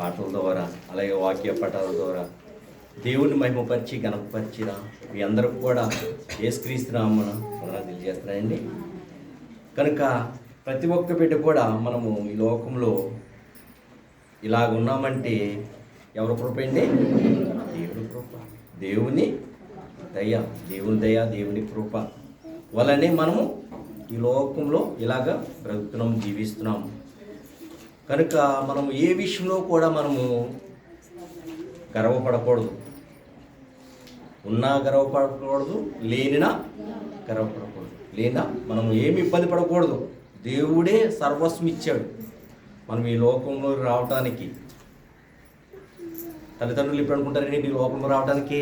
పాటల ద్వారా అలాగే వాక్య పటాల ద్వారా దేవుని మహిమపరిచి గణపరిచిన మీ అందరికి కూడా యేసుక్రీస్తు నామమున వందనాలు తెలియజేస్తున్నానండి. కనుక ప్రతి ఒక్క బిడ్డ కూడా మనము ఈ లోకంలో ఇలాగ ఉన్నామంటే ఎవరి కృప అండి? దేవుని కృప, దేవుని దయ, దేవుని కృప వలనే మనము ఈ లోకంలో ఇలాగ బ్రతుకుతున్నాం, జీవిస్తున్నాం. కనుక మనము ఏ విషయంలో కూడా మనము గర్వపడకూడదు. ఉన్నా గర్వపడకూడదు, లేనినా గర్వపడకూడదు. లేనా మనము ఏమి ఇబ్బంది పడకూడదు. దేవుడే సర్వస్వం ఇచ్చాడు మనం ఈ లోకంలో రావటానికి. తల్లిదండ్రులు ఇప్పుడు అనుకుంటారండి ఈ లోకంలో రావడానికి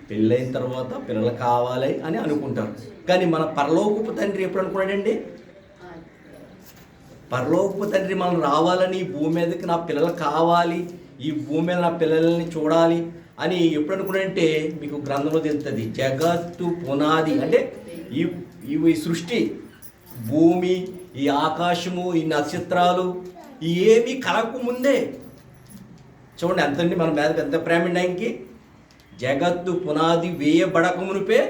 పెళ్ళైన తర్వాత పిల్లలు కావాలి అని అనుకుంటారు. కానీ మన పరలోకపు తండ్రి ఎప్పుడు అనుకున్నాడండి? పరలోకపు తండ్రి మనం రావాలని, ఈ భూమి మీదకి నా పిల్లలు కావాలి, ఈ భూమి మీద నా పిల్లల్ని చూడాలి అని ఎప్పుడు అనుకున్నాడంటే మీకు గ్రంథంలో తెలుస్తుంది. జగత్తు పునాది అంటే ఈ సృష్టి, భూమి, ఈ ఆకాశము, ఈ నక్షత్రాలు ఏమీ కలగక ముందే చూడండి ఎంతండి మన మీదకి ఎంత ప్రేమ అండి ఆయనకి. జగత్తు పునాది వేయబడక మునిపే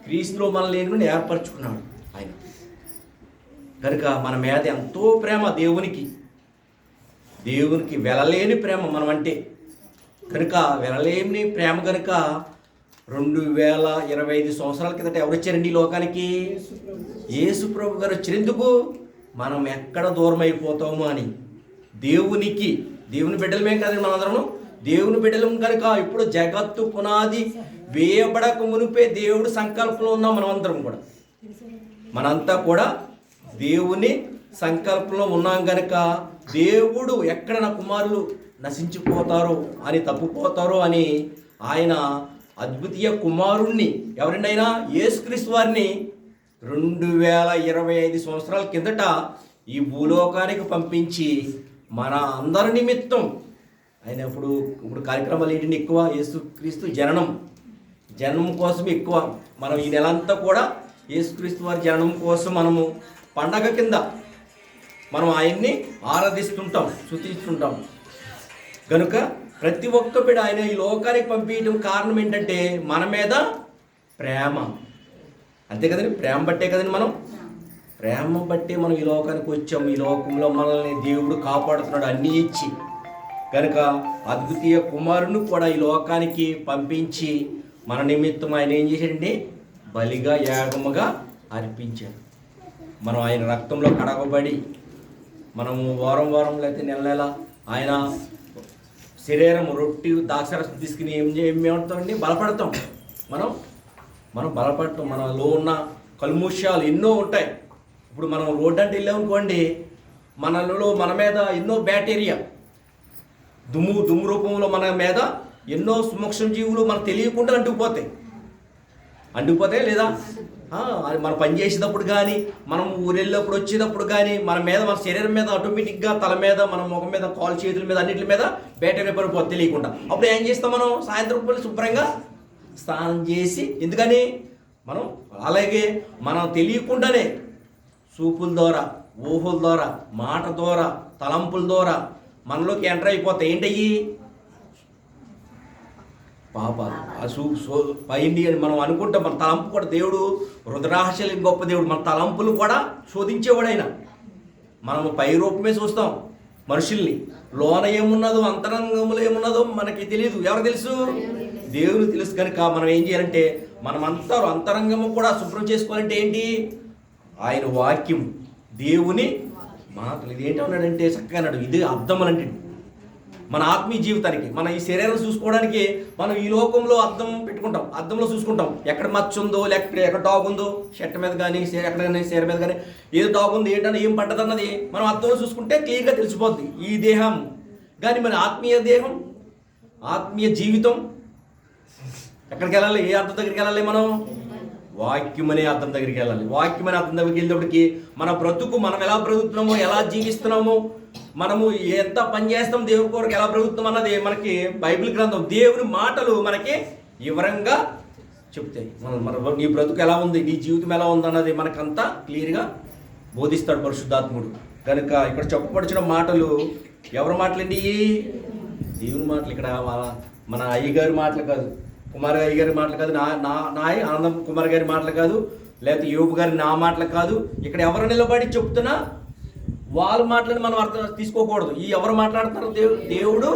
క్రీస్తులో మనల్ని నేను ఏర్పరచుకున్నాడు ఆయన. కనుక మన మీద ఎంతో ప్రేమ దేవునికి వెలలేని ప్రేమ మనం అంటే. కనుక వెలలేని ప్రేమ కనుక 2025 సంవత్సరాల కిందట ఎవరు వచ్చారండి ఈ లోకానికి? యేసు ప్రభు గారు వచ్చారు. ఎందుకు? మనం ఎక్కడ దూరం అయిపోతాము అని. దేవుని బిడ్డలమే కదండి మనందరం, దేవుని బిడ్డలం కనుక ఇప్పుడు జగత్తు పునాది వేయబడక మునిపే దేవుడు సంకల్పంలో ఉన్నాం మనమందరం కూడా. మనంతా కూడా దేవుని సంకల్పంలో ఉన్నాం కనుక దేవుడు ఎక్కడ నా కుమారులు నశించిపోతారో అని, తప్పుపోతారో అని ఆయన అద్వితీయ కుమారుణ్ణి ఎవరండి అయినా యేసుక్రీస్తు వారిని 2025 సంవత్సరాల కిందట ఈ భూలోకానికి పంపించి మన అందరి నిమిత్తం ఆయన ఇప్పుడు కార్యక్రమాలు ఏంటంటే ఎక్కువ యేసుక్రీస్తు జననం కోసం ఎక్కువ. మనం ఈ నెలంతా కూడా యేసుక్రీస్తు వారి జననం కోసం మనము పండగ కింద మనం ఆయన్ని ఆరాధిస్తుంటాం, స్తుతిస్తుంటాం. కనుక ప్రతి ఒక్క బిడ్డ ఆయన ఈ లోకానికి పంపించడం కారణం ఏంటంటే మన మీద ప్రేమ. అంతే కదండి, ప్రేమ బట్టే కదండి ప్రేమ బట్టే మనం ఈ లోకానికి వచ్చాం. ఈ లోకంలో మనల్ని దేవుడు కాపాడుతున్నాడు అన్నీ ఇచ్చి. కనుక అద్వితీయ కుమారుని కూడా ఈ లోకానికి పంపించి మన నిమిత్తం ఆయన ఏం చేశాడండి? బలిగా, యాగముగా అర్పించాడు. మనం ఆయన రక్తంలో కడగబడి మనము వారం లేకపోతే నెల ఆయన శరీరం రొట్టి ద్రాక్షరసం తీసుకుని ఏమవుతామండి? బలపడతాం. మనం బలపడతాం. మనలో ఉన్న కల్ముష్యాలు ఎన్నో ఉంటాయి. ఇప్పుడు మనం రోడ్డు అంటే వెళ్ళామనుకోండి, మన మీద ఎన్నో బ్యాక్టీరియా, దుమ్ము రూపంలో మన మీద ఎన్నో సూక్ష్మ జీవులు మనకు తెలియకుండా అంటుకుపోతాయి లేదా? మనం పని చేసేటప్పుడు కానీ, మనం ఊరెళ్ళినప్పుడు వచ్చేటప్పుడు కానీ మన శరీరం మీద ఆటోమేటిక్గా తల మీద, మన ముఖం మీద, కాలు చేతుల మీద, అన్నింటి మీద బ్యాక్టీరియా పడిపోతుంది తెలియకుండా. అప్పుడు ఏం చేస్తాం? మనం సాయంత్రం పూట శుభ్రంగా స్నానం చేసి, ఎందుకని అలాగే మనం తెలియకుండానే చూపుల ద్వారా, ఊహల ద్వారా, మాట ద్వారా, తలంపుల ద్వారా మనలోకి ఎంటర్ అయిపోతాయి. ఏంటయ్యి? పాపాలు. పైండి అని మనం అనుకుంటాం. మన తలంపు కూడా దేవుడు రుద్రాహస్యాలు గొప్ప దేవుడు. మన తలంపులు కూడా శోధించేవాడు ఆయన. మనము పై రూపమే చూస్తాం మనుషుల్ని, లోన ఏమున్నదో, అంతరంగంలో ఏమున్నదో మనకి తెలియదు. ఎవరు తెలుసు? దేవుడు తెలుసు. కనుక మనం ఏం చేయాలంటే మనమంతా అంతరంగము కూడా శుభ్రం చేసుకోవాలంటే ఏంటి? ఆయన వాక్యం, దేవుని మాటలు. ఇది ఏంటి అన్నాడంటే చక్కగా అన్నాడు, ఇది అద్దములంటే మన ఆత్మీయ జీవితానికి, మన ఈ శరీరం చూసుకోవడానికి మనం ఈ లోకంలో అద్దం పెట్టుకుంటాం, అద్దంలో చూసుకుంటాం. ఎక్కడ మచ్చ ఉందో, లేకపోతే ఎక్కడ డాగ్ ఉందో, షర్ట్ మీద కానీ, ఎక్కడ కానీ, శరీర మీద కానీ ఏదో డాగ్ ఉంది, ఏంటన్నా ఏం పడ్డదన్నది మనం అద్దంలో చూసుకుంటే క్లియర్గా తెలిసిపోద్ది ఈ దేహం. కానీ మన ఆత్మీయ దేహం, ఆత్మీయ జీవితం ఎక్కడికి వెళ్ళాలి? ఏ అర్థం దగ్గరికి వెళ్ళాలి? మనం వాక్యం అనే అర్థం దగ్గరికి వెళ్ళాలి. వాక్యం అనే అర్థం దగ్గరికి వెళ్ళేటప్పటికి మన బ్రతుకు, మనం ఎలా బ్రతుకుతున్నామో, ఎలా జీవిస్తున్నామో, మనము ఎంత పని చేస్తాం, దేవుని కొరకు ఎలా బ్రతుకుతాం అన్నది మనకి బైబిల్ గ్రంథం, దేవుని మాటలు మనకి వివరంగా చెప్తాయి. నీ బ్రతుకు ఎలా ఉంది, నీ జీవితం ఎలా ఉంది అన్నది మనకంతా క్లియర్గా బోధిస్తాడు పరిశుద్ధాత్ముడు. కనుక ఇక్కడ చెప్పబడిచిన మాటలు ఎవరి మాటలండి? దేవుని మాటలు. ఇక్కడ మన అయ్యగారి మాటలు కాదు, కుమార్ అయ్యగారి మాటలు కాదు, నా ఆనందం కుమార్ గారి మాటలు కాదు, లేకపోతే యోబు గారి నా మాటలు కాదు. ఇక్కడ ఎవరు నిలబడి చెప్తున్నా వాళ్ళ మాటలని మనం అర్థం తీసుకోకూడదు. ఈ ఎవరు మాట్లాడుతారో దేవుడు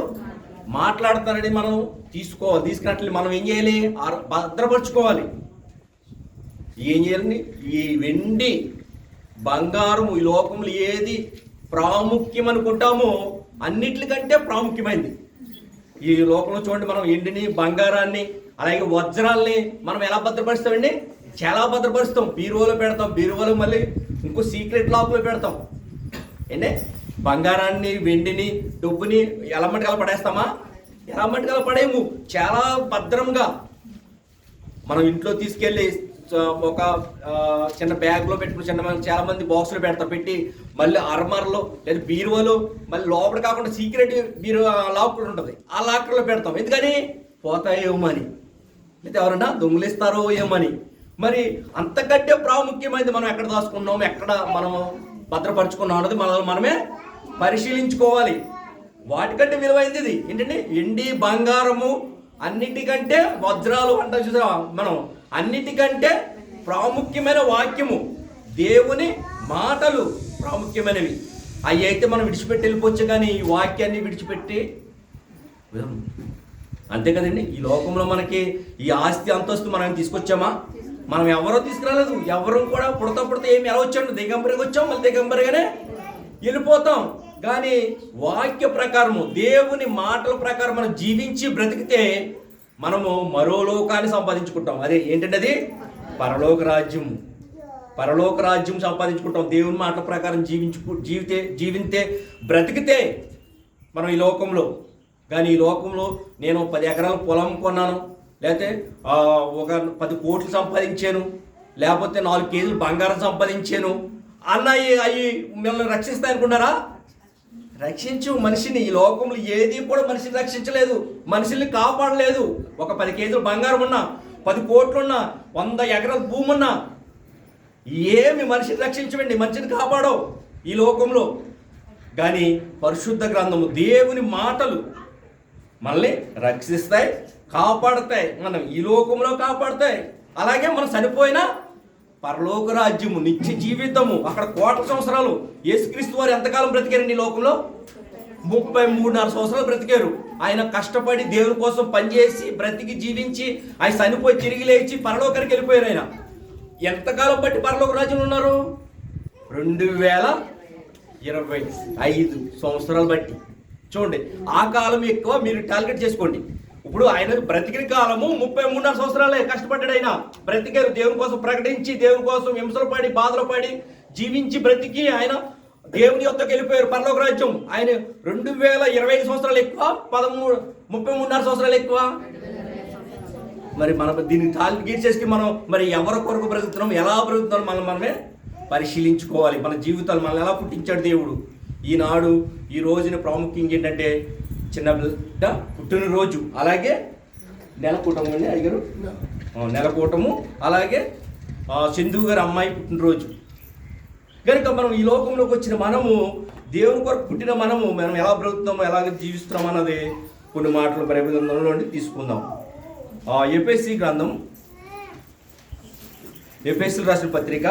మాట్లాడతారని మనం తీసుకోవాలి. తీసుకున్నట్లు మనం ఏం చేయాలి? భద్రపరచుకోవాలి. ఏం చేయాలండి? ఈ వెండి బంగారం ఈ లోకంలో ఏది ప్రాముఖ్యం అనుకుంటామో అన్నిటికంటే ప్రాముఖ్యమైనది ఈ లోకంలో. చూడండి, మనం ఎండిని, బంగారాన్ని, అలాగే వజ్రాల్ని మనం ఎలా భద్రపరుస్తామండి? చాలా భద్రపరుస్తాం. బీరువాలో పెడతాం. బీరువాలో మళ్ళీ ఇంకో సీక్రెట్ లాక్లో పెడతాం. ఏంటే బంగారాన్ని, వెండిని, డబ్బుని ఎలా మట్టుకలా పడేస్తామా? ఎలా మట్టుకలా పడేము. చాలా భద్రంగా మనం ఇంట్లో తీసుకెళ్ళి ఒక చిన్న బ్యాగ్లో పెట్టుకుని చాలా మంది బాక్సులు పెట్టి మళ్ళీ అర్మర్లో లేదా బీరువాలో మళ్ళీ లోపల కాకుండా సీక్రెట్ లాకర్ ఉంటుంది, ఆ లాకర్లో పెడతాం. ఎందుకని? పోతాయేమని, లేదా ఎవరన్నా దొంగిలిస్తారో ఏమని. మరి అంతకంటే ప్రాముఖ్యమైనది మనం ఎక్కడ దాచుకున్నాము, ఎక్కడ మనం భద్రపరుచుకున్నాం అన్నది మనమే పరిశీలించుకోవాలి. వాటికంటే విలువైంది ఇది ఏంటంటే వెండి, బంగారము, అన్నిటికంటే వజ్రాలు అంట చూసా మనం. అన్నిటికంటే ప్రాముఖ్యమైన వాక్యము, దేవుని మాటలు ప్రాముఖ్యమైనవి. అవి అయితే మనం విడిచిపెట్టి వెళ్ళిపోవచ్చు, కానీ ఈ వాక్యాన్ని విడిచిపెట్టి అంతే కదండి. ఈ లోకంలో మనకి ఈ ఆస్తి అంతస్తు మనం తీసుకొచ్చామా? మనం ఎవరో తీసుకురాలేదు. ఎవరు కూడా పుడతా ఏమి ఎలా వచ్చాము? దిగంబరిగా వచ్చాం, మళ్ళీ దిగంబరిగానే వెళ్ళిపోతాం. కానీ వాక్య ప్రకారము, దేవుని మాటల ప్రకారం మనం జీవించి బ్రతికితే మనము మరో లోకాన్ని సంపాదించుకుంటాం. అదే ఏంటంటే అది పరలోక రాజ్యం. పరలోక రాజ్యం సంపాదించుకుంటాం. దేవుని మాటల ప్రకారం జీవితే బ్రతికితే మనం ఈ లోకంలో. కానీ ఈ లోకంలో నేను 10 ఎకరాల పొలం కొన్నాను, లేకపోతే ఒక 10 కోట్లు సంపాదించాను, లేకపోతే 4 కేజీలు బంగారం సంపాదించాను అన్నవి అవి మిమ్మల్ని రక్షిస్తాయి అనుకున్నారా? రక్షించు. మనిషిని ఈ లోకంలో ఏది కూడా మనిషిని రక్షించలేదు, మనుషుల్ని కాపాడలేదు. ఒక 10 కేజీలు బంగారం ఉన్నా, 10 కోట్లున్నా, 100 ఎకరాల భూమి ఉన్నా ఏమి మనిషిని రక్షించవండి, మనిషిని కాపాడవు ఈ లోకంలో. కానీ పరిశుద్ధ గ్రంథము, దేవుని మాటలు మనల్ని రక్షిస్తాయి, కాపాడతాయి. మనం ఈ లోకంలో కాపాడతాయి. అలాగే మనం చనిపోయినా పరలోక రాజ్యము, నిత్య జీవితము, అక్కడ 1,000 సంవత్సరాలు. యేసుక్రీస్తు వారు ఎంతకాలం బ్రతికారండి ఈ లోకంలో? 33.5 సంవత్సరాలు బ్రతికారు. ఆయన కష్టపడి దేవుని కోసం పనిచేసి బ్రతికి జీవించి ఆయన చనిపోయి తిరిగి లేచి పరలోకానికి వెళ్ళిపోయారు. ఆయన ఎంతకాలం బట్టి పరలోక రాజ్యంలో ఉన్నారు? 2025 సంవత్సరాలు బట్టి. చూడండి, ఆ కాలం ఎక్కువ మీరు టార్గెట్ చేసుకోండి. ఇప్పుడు ఆయన బ్రతికిన కాలము 33.5 సంవత్సరాలే కష్టపడ్డాడు. ఆయన బ్రతికారు, దేవుని కోసం ప్రకటించి, దేవుని కోసం హింసలు పడి, బాధలు పడి, జీవించి బ్రతికి ఆయన దేవుని యొక్కకి వెళ్ళిపోయారు పరలోక రాజ్యం. ఆయన 2025 సంవత్సరాలు ఎక్కువ, 33.5 సంవత్సరాలు ఎక్కువ. మరి మనం దీనికి టార్గెట్ చేసి మనం మరి ఎవరి కొరకు బ్రతుకుతున్నాం, ఎలా బ్రతుకుతున్నాం మనమే పరిశీలించుకోవాలి. మన జీవితాలు మనల్ని ఎలా పుట్టించాడు దేవుడు. ఈనాడు ఈ రోజున ప్రాముఖ్యంగా ఏంటంటే చిన్న బిడ్డ పుట్టినరోజు, అలాగే నెలకూటము అండి అయ్యగారు, నెలకూటము, అలాగే చందు గారి అమ్మాయి పుట్టినరోజు. కనుక మనం ఈ లోకంలోకి వచ్చిన మనము, దేవుని కొరకు పుట్టిన మనము, మనం ఎలా బ్రతుకుతామో, ఎలాగ జీవిస్తున్నాం అన్నది కొన్ని మాటలు బైబిల్ గ్రంథంలో నుండి తీసుకుందాం. ఎఫెసీ గ్రంథం, ఎఫెసీలు రాసిన పత్రిక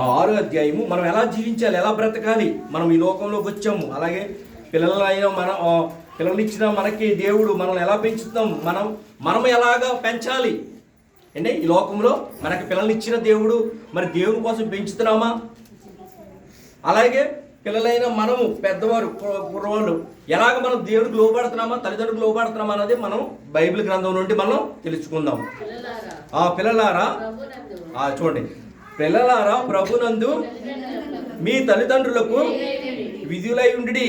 6వ అధ్యాయము. మనం ఎలా జీవించాలి, ఎలా బ్రతకాలి, మనం ఈ లోకంలోకి వచ్చాము. అలాగే పిల్లలైనా పిల్లల్నిచ్చిన మనకి దేవుడు మనల్ని ఎలా పెంచుతాం, మనం ఎలాగా పెంచాలి అంటే ఈ లోకంలో మనకి పిల్లల్నిచ్చిన దేవుడు మరి దేవుని కోసం పెంచుతున్నామా? అలాగే పిల్లలైన మనము పెద్దవారు కుర్రవాళ్ళు ఎలాగ మనం దేవుడికి లోబడుతున్నామా, తల్లిదండ్రులకు లోబడుతున్నామా అన్నది మనం బైబిల్ గ్రంథం నుండి మనం తెలుసుకుందాం. పిల్లలారా చూడండి, పిల్లలారా ప్రభునందు మీ తల్లిదండ్రులకు విధులై ఉండి.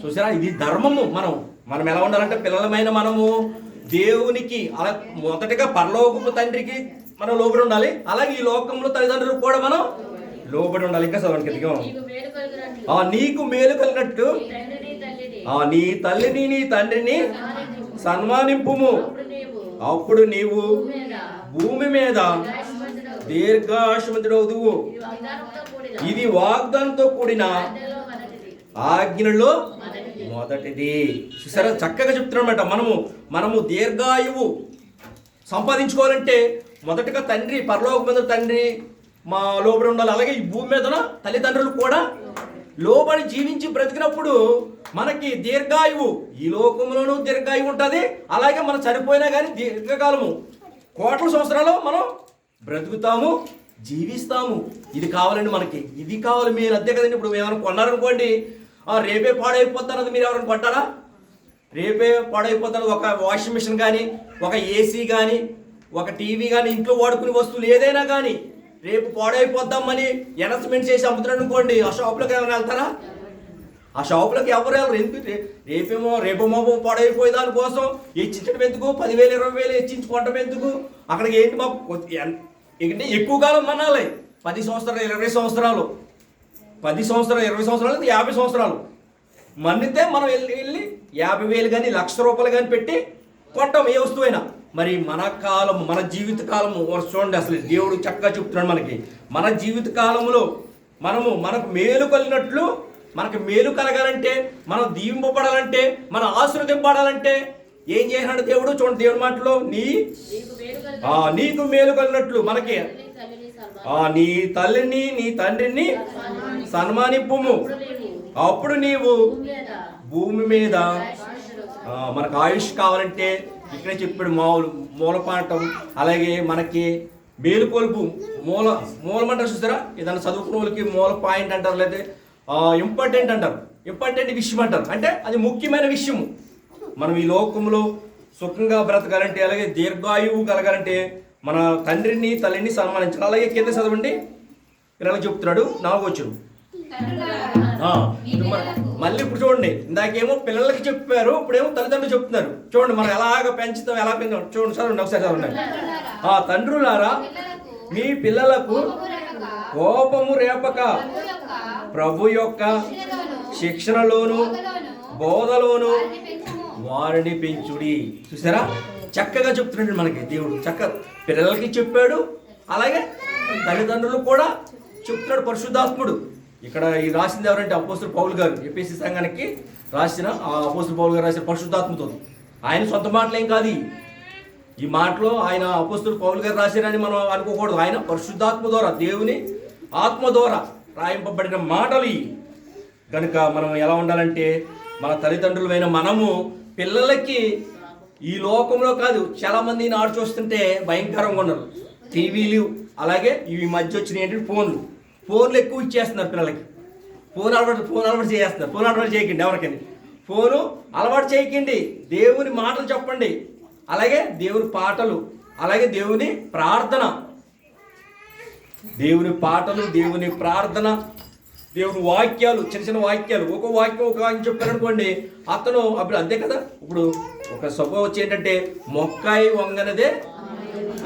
చూసారా, ఇది ధర్మము. మనం ఎలా ఉండాలంటే పిల్లలమైన మనము దేవునికి, అలా మొదటగా పరలోకపు తండ్రికి మనం లోబడి ఉండాలి. అలాగే ఈ లోకంలో తల్లిదండ్రులకు కూడా మనం లోబడి ఉండాలి. ఇంకా చదవండి, నీకు మేలు కలిగినట్టు నీ తల్లిని నీ తండ్రిని సన్మానింపుము, అప్పుడు నీవు భూమి మీద దీర్ఘాయుష్మంతుడవుదువు. ఇది వాగ్దానంతో కూడిన ఆజ్ఞలో మొదటిది. చూసారా, చక్కగా చెప్తున్నమాట. మనము దీర్ఘాయువు సంపాదించుకోవాలంటే మొదటగా తండ్రి, పరలోక మీద తండ్రి మా లోబడి ఉండాలి. అలాగే ఈ భూమి మీద తల్లిదండ్రులు కూడా లోబడి జీవించి బ్రతికినప్పుడు మనకి దీర్ఘాయువు, ఈ లోకంలోనూ దీర్ఘాయువు ఉంటుంది. అలాగే మనం చనిపోయినా కానీ దీర్ఘకాలము, కోట్ల సంవత్సరాలు మనం బ్రతుకుతాము, జీవిస్తాము. ఇది కావాలండి మనకి, ఇది కావాలి. మీరు అంతే కదండి. ఇప్పుడు ఏమైనా కొన్నారనుకోండి, రేపే పాడైపోతారది మీరు ఎవరైనా కొంటారా? రేపే పాడైపోతారు. ఒక వాషింగ్ మిషన్ కానీ, ఒక ఏసీ కానీ, ఒక టీవీ కానీ, ఇంట్లో వాడుకునే వస్తువులు ఏదైనా కానీ రేపు పాడైపోద్దామని అనౌన్స్మెంట్ చేసి అమ్ముతున్నాడు అనుకోండి, ఆ షాప్లోకి ఏమైనా వెళ్తారా? ఆ షాపులోకి ఎవరు వెళ్ళరు. ఎందుకు? రేపేమో పాడైపోయే దానికోసం హెచ్చించడం ఎందుకు? 10,000 20,000 హెచ్చించుకోవటం ఎందుకు? అక్కడికి ఏంటి మాకు ఏంటంటే ఎక్కువ కాలం మనాలి. 10 సంవత్సరాలు 20 సంవత్సరాలు, 10 సంవత్సరాలు 20 సంవత్సరాలు 50 సంవత్సరాలు మన్నితే మనం వెళ్ళి 50,000 కానీ ₹1,00,000 కానీ పెట్టి కొంటాం ఏ వస్తువైనా. మరి మన కాలం, మన జీవిత కాలము చూడండి. అసలు దేవుడు చక్కగా చెప్తున్నాడు మనకి. మన జీవిత కాలంలో మనకు మేలు కలిగినట్లు, మనకు మేలు కలగాలంటే, మనం దీవింపబడాలంటే, మన ఆశీర్వదింపబడాలంటే ఏం చేసినాడు దేవుడు? చూడండి దేవుడి మాటలో, నీకు మేలు కలిగినట్లు మనకి నీ తల్లిని నీ తండ్రిని సన్మానింపుము, అప్పుడు నీవు భూమి మీద మనకు ఆయుష్ కావాలంటే ఇక్కడే చెప్పాడు. మూలపాఠం, అలాగే మనకి మేలుకొలుపు, మూలమంటారు చూసారా? ఏదైనా చదువుకున్న వాళ్ళకి మూల పాయింట్ అంటారు, లేదా ఇంపార్టెంట్ అంటారు, ఇంపార్టెంట్ విషయం అంటారు. అంటే అది ముఖ్యమైన విషయము. మనం ఈ లోకంలో సుఖంగా బ్రతకాలంటే, అలాగే దీర్ఘాయువు కలగాలంటే మన తండ్రిని తల్లిని సన్మానించాలి. అలాగే కింద చదవండి, ఇలా చెప్తున్నాడు 4వ వచనం. మళ్ళీ ఇప్పుడు చూడండి, ఇందాకేమో పిల్లలకి చెప్పారు, ఇప్పుడేమో తల్లిదండ్రులు చెప్తున్నారు. చూడండి మనం ఎలాగ పెంచుతాం, ఎలా పెంచుతాం. చూడండి చదవండి, ఒకసారి చదవండి. తండ్రులారా, మీ పిల్లలకు కోపము రేపక ప్రభు యొక్క శిక్షణలోను బోధలోను వారిని పెంచుడి. చూసారా, చక్కగా చెప్తున్నాడు మనకి దేవుడు. పిల్లలకి చెప్పాడు, అలాగే తల్లిదండ్రులు కూడా చెప్తున్నాడు పరిశుద్ధాత్ముడు. ఇక్కడ ఈ రాసింది ఎవరంటే అపోస్తలుడు పౌలు గారు. ఎఫెసీ సంఘానికి రాసిన అపోస్తలుడు పౌలు గారు రాసిన పరిశుద్ధాత్మతో. ఆయన సొంత మాటలేం కాదు ఈ మాటలో. ఆయన అపోస్తలుడు పౌలు గారు రాశారని మనం అనుకోకూడదు. ఆయన పరిశుద్ధాత్మ ద్వారా, దేవుని ఆత్మ ద్వారా రాయింపబడిన మాటలు ఇవి. కనుక మనం ఎలా ఉండాలంటే, మన తల్లిదండ్రులమైన మనము పిల్లలకి ఈ లోకంలో కాదు, చాలామంది నాడు చూస్తుంటే భయంకరంగా ఉన్నారు. టీవీలు, అలాగే ఇవి మధ్య వచ్చినాయి ఏంటంటే ఫోన్లు ఎక్కువ ఇచ్చేస్తున్నారు పిల్లలకి. ఫోన్ అలవాటు చేస్తున్నారు. ఫోన్ అలవాటు చేయకండి ఎవరికైనా. ఫోను అలవాటు చేయకండి. దేవుని మాటలు చెప్పండి, అలాగే దేవుని పాటలు, అలాగే దేవుని ప్రార్థన, దేవుని పాటలు, దేవుని ప్రార్థన, దేవుని వాక్యాలు, చిన్న చిన్న వాక్యాలు. ఒక వాక్యం చెప్పారనుకోండి, అతను అప్పుడు అంతే కదా. ఇప్పుడు ఒక స్వభావం వచ్చి ఏంటంటే, మొక్కాయి వంగనదే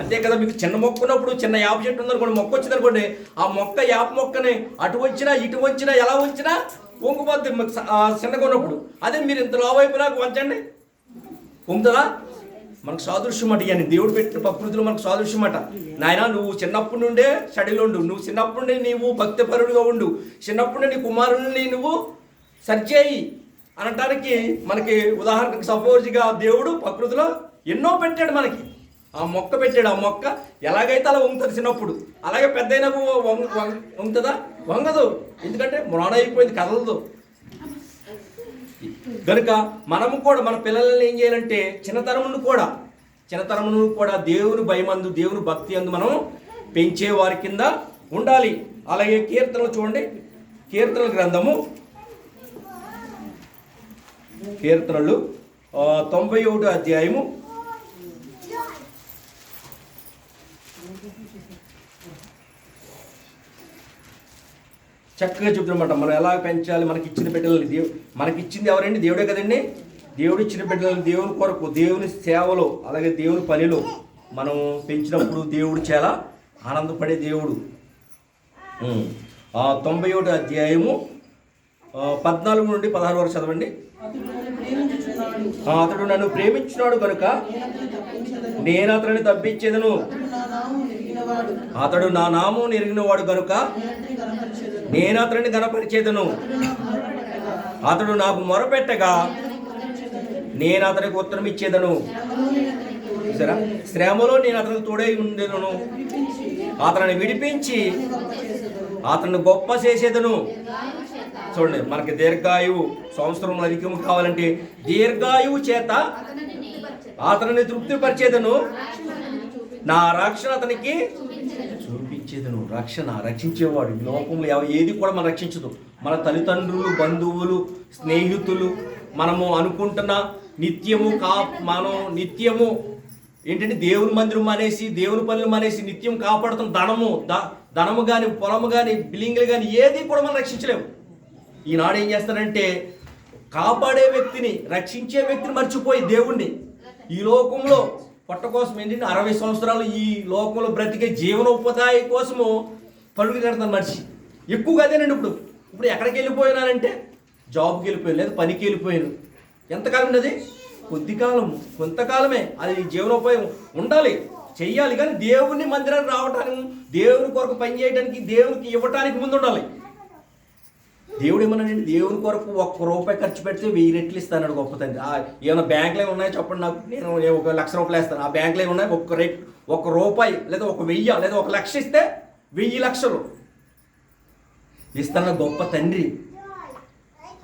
అంతే కదా. మీకు చిన్న మొక్క ఉన్నప్పుడు, చిన్న యాప చెట్టు ఉందనుకోండి, మొక్క వచ్చింది అనుకోండి, ఆ యాప మొక్కని అటు వచ్చినా ఇటు వచ్చినా ఎలా వచ్చినా వంగిపోద్ది చిన్నగా ఉన్నప్పుడు. అదే మీరు ఇంత లోవైపునాకు వంచండి, వంగుతుందా? మనకు సాదృశ్యం అట. అని దేవుడు పెట్టిన ప్రకృతిలో మనకు సాదృశ్యం అట. నాయన, నువ్వు చిన్నప్పటి నుండే స్టడీలో ఉండు, నువ్వు చిన్నప్పటి నుండి నీవు భక్తిపరుడుగా ఉండు, చిన్నప్పటి నుండి నీ కుమారుని నువ్వు సరిచేయి అనటానికి మనకి ఉదాహరణకు సపోజ్గా దేవుడు ప్రకృతిలో ఎన్నో పెట్టాడు మనకి. ఆ మొక్క పెట్టాడు. ఆ మొక్క ఎలాగైతే అలా వంగుతుంది చిన్నప్పుడు, అలాగే పెద్ద అయినకు వంగుతుందా? వంగదు. ఎందుకంటే మ్రాణ అయిపోయింది, కదలదు. కనుక మనము కూడా మన పిల్లల్ని ఏం చేయాలంటే, చిన్నతనమును కూడా దేవుని భయమందు, దేవుని భక్తి అందు మనం పెంచే వారి కింద ఉండాలి. అలాగే కీర్తనలు చూడండి, కీర్తనల గ్రంథము, కీర్తనలు 91వ అధ్యాయము 'చక్కగా చెప్తున్నమాట. మనం ఎలా పెంచాలి, మనకి ఇచ్చిన బిడ్డలని. మనకి ఇచ్చింది ఎవరండి? దేవుడే కదండి. దేవుడు ఇచ్చిన బిడ్డలని దేవుని కొరకు, దేవుని సేవలో, అలాగే దేవుని పనిలో మనం పెంచినప్పుడు దేవుడు చాలా ఆనందపడే దేవుడు. 91వ అధ్యాయము 14 నుండి 16 వరకు చదవండి. అతడు నన్ను ప్రేమించున్నాడు కనుక నేను అతనిని తప్పించేదను, అతడు నా నామం ఎరిగిన వాడు గనుక నేను అతడిని గణపరిచేదను. అతడు నాకు మొరపెట్టగా నేను అతనికి ఉత్తరం ఇచ్చేదను. సరే, శ్రమలో నేను అతనికి తోడై ఉండేదను, అతనిని విడిపించి అతన్ని గొప్ప చేసేదను. చూడండి, మనకి దీర్ఘాయువు సంవత్సరం అధికము కావాలంటే దీర్ఘాయువు చేత అతనిని తృప్తిపరిచేదను, నా రక్షణ అతనికి చూపించేదను. రక్షించేవాడు. ఈ లోకంలో ఏది కూడా మనం రక్షించదు. మన తల్లిదండ్రులు, బంధువులు, స్నేహితులు, మనము అనుకుంటున్న మనం నిత్యము ఏంటంటే దేవుని మందిరం అనేసి, దేవుని పనులు మానేసి నిత్యం కాపాడుతున్న ధనము కానీ, పొలము కానీ, బిల్డింగ్లు కానీ ఏది కూడా మనం రక్షించలేము. ఈనాడు ఏం చేస్తారంటే కాపాడే వ్యక్తిని, రక్షించే వ్యక్తిని మర్చిపోయి దేవుణ్ణి ఈ లోకంలో పొట్ట కోసం ఏంటంటే 60 సంవత్సరాలు ఈ లోకంలో బ్రతికే జీవనోపాధి కోసము పలుకు కడతాను మనిషి. ఎక్కువగా అదేనండి. ఇప్పుడు ఎక్కడికి వెళ్ళిపోయినానంటే జాబ్కి వెళ్ళిపోయాను, లేదా పనికి వెళ్ళిపోయాను. ఎంతకాలం ఉన్నది? కొంతకాలమే. అది జీవనోపాయం ఉండాలి, చెయ్యాలి. కానీ దేవుని మందిరానికి రావడానికి, దేవుని కొరకు పని చేయడానికి, దేవునికి ఇవ్వటానికి ముందు ఉండాలి. దేవుడు ఏమన్నాడండి? దేవుని కొరకు ₹1 ఖర్చు పెడితే 1000 రెట్లు ఇస్తాను. గొప్ప తండ్రి. ఏమైనా బ్యాంకులో ఉన్నాయో చెప్పండి నాకు, నేను ₹1,00,000 వేస్తాను. ఆ బ్యాంకులో ఉన్నాయి ₹1 లేదా ₹1,000 లేదా ₹1,00,000 ఇస్తే 1000 లక్షలు ఇస్తాను గొప్ప తండ్రి.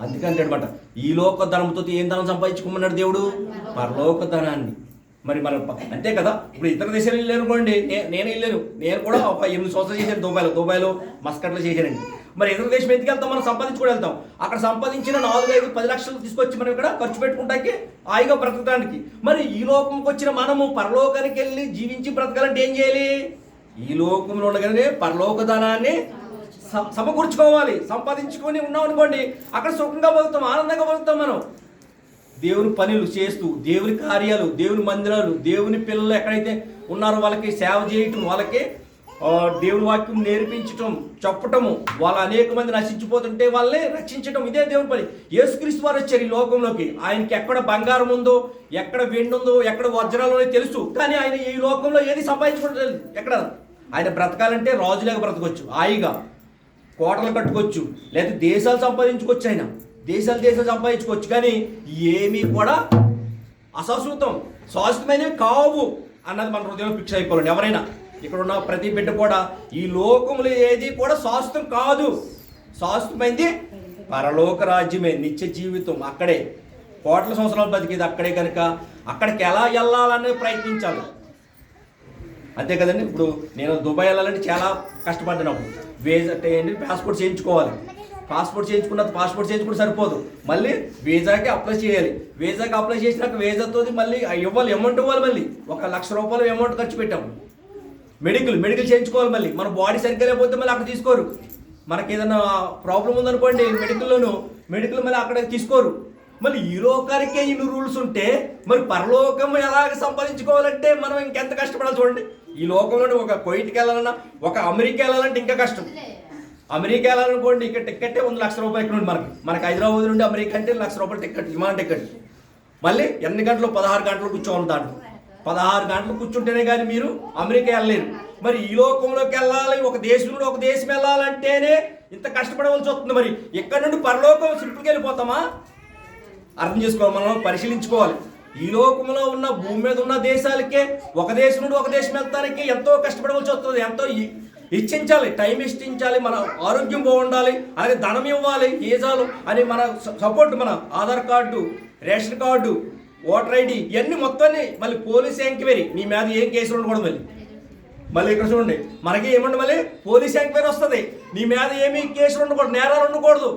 అందుకంటే అనమాట, ఈ లోక ధనంతో ఏం ధనం సంపాదించుకోమన్నాడు దేవుడు? పరలోక ధనాన్ని. మరి అంతే కదా. ఇప్పుడు ఇతర దేశాలు వెళ్ళాను అనుకోండి, నేను వెళ్ళాను. నేను కూడా ఒక 8 సంవత్సరాలు చేశాను దుబాయ్లో, మస్కట్లో చేశానండి. మరి ఇతర దేశం ఎందుకు వెళ్తాం? మనం సంపాదించుకొని వెళ్తాం. అక్కడ సంపాదించిన 4, 5, 10 లక్షలు తీసుకొచ్చి మనం ఇక్కడ ఖర్చు పెట్టుకుంటానికి, హాయిగా బ్రతకడానికి. మరి ఈ లోకంకి వచ్చిన మనము పరలోకానికి వెళ్ళి జీవించి బ్రతకాలంటే ఏం చేయాలి? ఈ లోకంలో ఉండగానే పరలోక ధనాన్ని సమకూర్చుకోవాలి. సంపాదించుకొని ఉన్నాం అనుకోండి, అక్కడ సుఖంగా బతుకుతాం, ఆనందంగా బతుకుతాం. మనం దేవుని పనులు చేస్తూ, దేవుని కార్యాలు, దేవుని మందిరాలు, దేవుని పిల్లలు ఎక్కడైతే ఉన్నారో వాళ్ళకి సేవ చేయటం, వాళ్ళకి దేవుని వాక్యం నేర్పించటం, చెప్పటము, వాళ్ళు అనేక మంది నశించిపోతుంటే వాళ్ళని రక్షించటం, ఇదే దేవుని పని. యేసుక్రీస్తు వారు వచ్చారు ఈ లోకంలోకి. ఆయనకి ఎక్కడ బంగారం ఉందో, ఎక్కడ వెండి ఉందో, ఎక్కడ వజ్రాలు ఉన్నాయో తెలుసు. కానీ ఆయన ఈ లోకంలో ఏది సంపాదించుకోవట్లేదు. ఎక్కడ ఆయన బ్రతకాలంటే రాజులాగా బ్రతకొచ్చు, హాయిగా కోటలు కట్టుకోవచ్చు, లేదా దేశాలు సంపాదించుకోవచ్చు. ఆయన దేశాలు సంపాదించుకోవచ్చు. కానీ ఏమీ కూడా అశాశ్వతం, శాశ్వతమైనవి కావు అన్నది మన హృదయంలో ఫిక్స్ అయిపోవాలండి. ఎవరైనా ఇక్కడ ఉన్న ప్రతి బిడ్డ కూడా ఈ లోకంలో ఏది కూడా శాశ్వతం కాదు. శాశ్వతమైంది పరలోక రాజ్యమే, నిత్య జీవితం. అక్కడే కోట్ల సంవత్సరాలు బతికేది అక్కడే. కనుక అక్కడికి ఎలా వెళ్ళాలనేది ప్రయత్నించాలి. అంతే కదండి. ఇప్పుడు నేను దుబాయ్ వెళ్ళాలంటే చాలా కష్టపడ్డాను. వీసా ఏంటి, పాస్పోర్ట్ చేయించుకోవాలి. పాస్పోర్ట్ చేయించుకుంటే సరిపోదు, మళ్ళీ వీసాకి అప్లై చేయాలి. వీసాకి అప్లై చేసినాక వీసాతో మళ్ళీ ఇవ్వాలి, అమౌంట్ ఇవ్వాలి. మళ్ళీ ₹1,00,000 అమౌంట్ ఖర్చు పెట్టాము. మెడికల్ చేయించుకోవాలి. మళ్ళీ మన బాడీ సరిగ్గా లేకపోతే మళ్ళీ అక్కడ తీసుకోరు. మనకి ఏదైనా ప్రాబ్లం ఉందనుకోండి మెడికల్ మళ్ళీ అక్కడ తీసుకోరు. మళ్ళీ ఈ లోకానికే ఇన్ని రూల్స్ ఉంటే మరి పరలోకం ఎలాగ సంపాదించుకోవాలంటే మనం ఇంకెంత కష్టపడాలి చూడండి. ఈ లోకంలో ఒక కువైట్కి వెళ్ళాలన్నా, ఒక అమెరికా వెళ్ళాలంటే ఇంకా కష్టం. అమెరికా వెళ్ళాలనుకోండి, ఇక్కడ టికెట్టే ₹1,00,000 ఇక్కడ నుండి మనకి హైదరాబాద్ నుండి అమెరికా అంటే ₹1,00,000 టికెట్, విమానం టికెట్. మళ్ళీ ఎన్ని గంటలు? 16 గంటలు కూర్చోవాలి. దాంట్లో 16 గంటలు కూర్చుంటేనే కానీ మీరు అమెరికా వెళ్ళలేరు. మరి ఈ లోకంలోకి వెళ్ళాలి, ఒక దేశం నుండి ఒక దేశం వెళ్ళాలంటేనే ఇంత కష్టపడవలసి వస్తుంది. మరి ఇక్కడ నుండి పరలోకం సింపుల్గా వెళ్ళిపోతామా? అర్థం చేసుకోవాలి, మనం పరిశీలించుకోవాలి. ఈ లోకంలో ఉన్న భూమి మీద ఉన్న దేశాలకే ఒక దేశం నుండి ఒక దేశం వెళ్తానికి ఎంతో కష్టపడవలసి వస్తుంది. ఎంతో ఇచ్చించాలి, టైం ఇచ్చించాలి, మన ఆరోగ్యం బాగుండాలి, అలాగే ధనం ఇవ్వాలి, వీసాలు అని మన సపోర్ట్, మన Aadhaar card, ration card, voter ID, ఇవన్నీ మొత్తాన్ని మళ్ళీ పోలీస్ ఎంక్వైరీ, నీ మీద ఏం కేసులు ఉండకూడదు. మళ్ళీ ఇక్కడ చూడండి, మనకి ఏమంటే మళ్ళీ పోలీస్ ఎంక్వైరీ వస్తుంది, నీ మీద ఏమీ కేసులు ఉండకూడదు, నేరాలు ఉండకూడదు.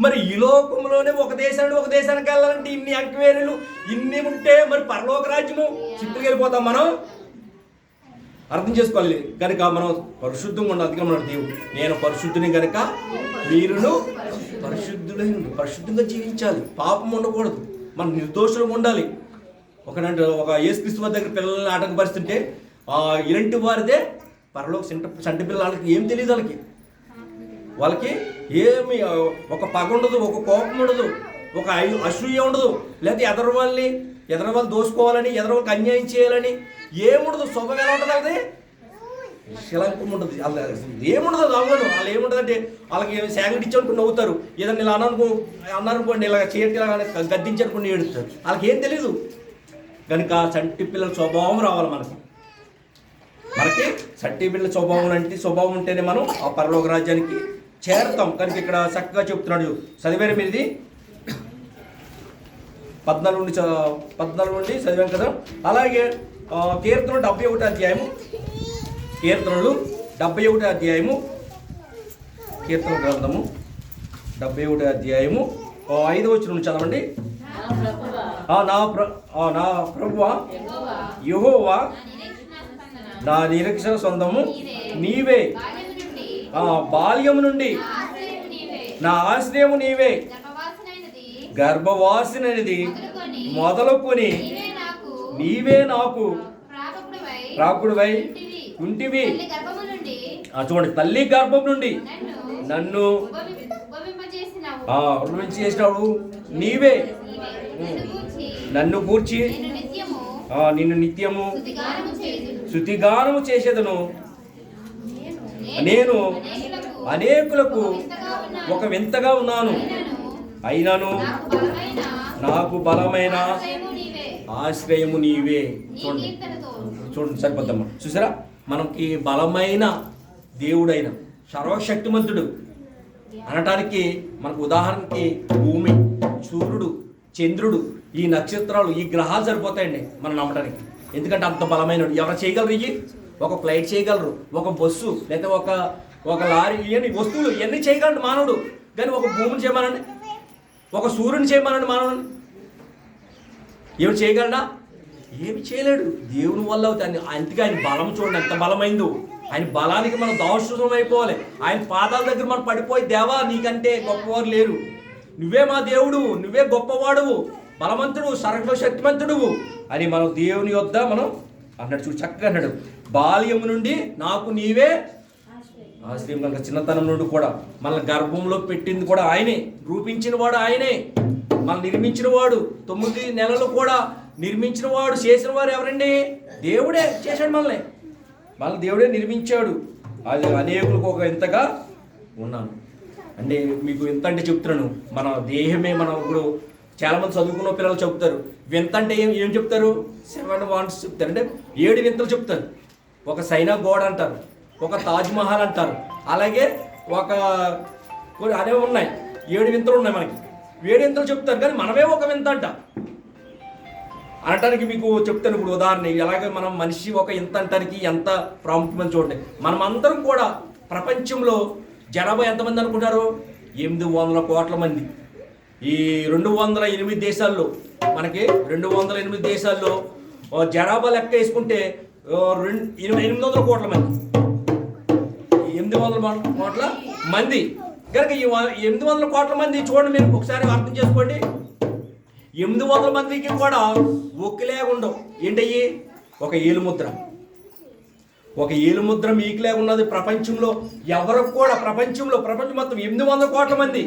మరి ఈ లోకంలోనే ఒక దేశానికి వెళ్ళాలంటే ఇన్ని ఎంక్వైరీలు ఇన్ని ఉంటే మరి పరలోక రాజ్యము సింపుల్గా వెళ్ళిపోతాం మనం. అర్థం చేసుకోవాలి. కనుక మనం పరిశుద్ధంగా ఉండాలి. అందుకే మన దేవుడు, నేను పరిశుద్ధుని కనుక మీరును పరిశుద్ధంగా జీవించాలి. పాపం ఉండకూడదు, మనం నిర్దోషులుగా ఉండాలి. ఒక యేసుక్రీస్తు వారి దగ్గర పిల్లల్ని ఆటంకపరుస్తుంటే ఇలాంటి వారిదే పరలోక చంటి పిల్లలకి ఏం తెలియదు. వాళ్ళకి ఏమి ఒక పగ ఉండదు, ఒక కోపం ఉండదు, ఒక అసూయ ఉండదు, లేదా ఎదరు వాళ్ళు దోసుకోవాలని, ఎదరు వాళ్ళకి అన్యాయం చేయాలని ఏముండదు. శుభంగా ఎలా ఉంటుంది? అది శిలంకం ఉంటుంది. ఏముండదు దానిలోను. వాళ్ళు ఏముంటుంది అంటే వాళ్ళకి శాంగిట్ ఇచ్చానుకుని నవ్వుతారు. ఏదన్నా ఇలా అన్నారనుకోండి, ఇలా చేయటి ఇలా గద్దించనుకుని ఏడుస్తారు. వాళ్ళకి ఏం తెలీదు. కనుక చంటి పిల్లల స్వభావం రావాలి మనకి చంటి పిల్లల స్వభావం ఉంటేనే మనం ఆ పరలోక రాజ్యానికి చేరతాం. కనుక ఇక్కడ చక్కగా చెప్తున్నాడు. చదివారు మీరు ఇది 14 నుండి చదివాం కదా. అలాగే కీర్తనలు 71 అధ్యాయము, కీర్తనలు 71 అధ్యాయము, కీర్తన గ్రంథము 71 అధ్యాయము 5వ వచనం చదవండి. నా ప్రభువా యెహోవా నా నిరీక్షణ సొందము నీవే, బాల్యము నుండి నా ఆశ్రయము నీవే, గర్భవాసినది మొదలుకొని నీవే నాకు ప్రాకుడివై ఉంటివి. చూడండి, తల్లి గర్భం నుండి నన్ను చేసినావు నీవే. నన్ను గూర్చి నిన్ను నిత్యము స్తుతిగానము చేసేదను. నేను అనేకులకు ఒక వింతగా ఉన్నాను, అయినను నాకు బలమైన ఆశ్రయము నీవే. చూడండి సరిపోద్దమ్మా. చూసారా, మనకి బలమైన దేవుడైన సర్వశక్తిమంతుడు అనటానికి మనకు ఉదాహరణకి భూమి, సూర్యుడు, చంద్రుడు, ఈ నక్షత్రాలు, ఈ గ్రహాలు సరిపోతాయండి మనం నమ్మటానికి. ఎందుకంటే అంత బలమైనడు. ఎవరు చేయగలరు? ఇవి ఒక ఫ్లైట్ చేయగలరు, ఒక బస్సు, లేదా ఒక లారీ, ఇవన్నీ వస్తువులు ఇవన్నీ చేయగలడు మానవుడు. కానీ ఒక భూమిని చేయమనండి, ఒక సూర్యుని చేయమనండి మానవుని, ఏమి చేయగలడా? ఏమి చేయలేడు. దేవుని వల్ల అవుతాయి. అందుకే ఆయన బలం చూడండి ఎంత బలమైందో. ఆయన బలానికి మనం దాసులం అయిపోవాలి. ఆయన పాదాల దగ్గర మనం పడిపోయి, దేవా నీకంటే గొప్పవారు లేరు, నువ్వే మా దేవుడు, నువ్వే గొప్పవాడువు, బలవంతుడు, సర్వశక్తిమంతుడు అని మనం దేవుని యొద్ద మనం అన్నాడు. చూడు చక్కగా అన్నాడు, బాల్యము నుండి నాకు నీవే ఆశ్రయం. కనుక చిన్నతనం నుండి కూడా మన గర్భంలో పెట్టింది కూడా ఆయనే, రూపించిన వాడు ఆయనే, మనం నిర్మించిన వాడు, 9 నెలలు కూడా నిర్మించిన వాడు, చేసిన వారు ఎవరండి? దేవుడే చేశాడు మనల్ని దేవుడే నిర్మించాడు. అది అనేకులకు ఒక ఇంతగా ఉన్నాను అంటే మీకు ఎంత అంటే చెప్తున్నాను. మన దేహమే మనం ఇప్పుడు చాలామంది చదువుకున్న పిల్లలు చెప్తారు వింత అంటే ఏం చెప్తారు? 7 wonders చెప్తారు. అంటే 7 వింతలు చెప్తారు. ఒక సైనా గోడ అంటారు, ఒక తాజ్మహల్ అంటారు, అలాగే అనేవి ఉన్నాయి. 7 వింతలు ఉన్నాయి మనకి. 7 వింతలు చెప్తారు, కానీ మనమే ఒక వింత అంట అనటానికి మీకు చెప్తాను. ఇప్పుడు ఉదాహరణ, ఎలాగే మనం మనిషి ఒక ఇంత అంటానికి ఎంత ప్రాముఖ్యమని చూడండి. మనం అందరం కూడా ప్రపంచంలో జనాభా ఎంతమంది అనుకుంటారు? 800 కోట్ల మంది. ఈ 208 దేశాల్లో, మనకి 208 దేశాల్లో జనాభా లెక్క వేసుకుంటే 800 కోట్ల మంది, 800 కోట్ల మంది. కనుక ఈ 800 కోట్ల మంది చూడండి, మీరు ఒకసారి అర్థం చేసుకోండి. 800 మందికి కూడా ఒక్కలేగా ఉండవు. ఏంటయ్యి? ఒక ఏలుముద్ర, ఒక ఏలుముద్ర మీకులేగా ఉన్నది. ప్రపంచంలో ఎవరికి కూడా, ప్రపంచం మొత్తం 800 కోట్ల మంది,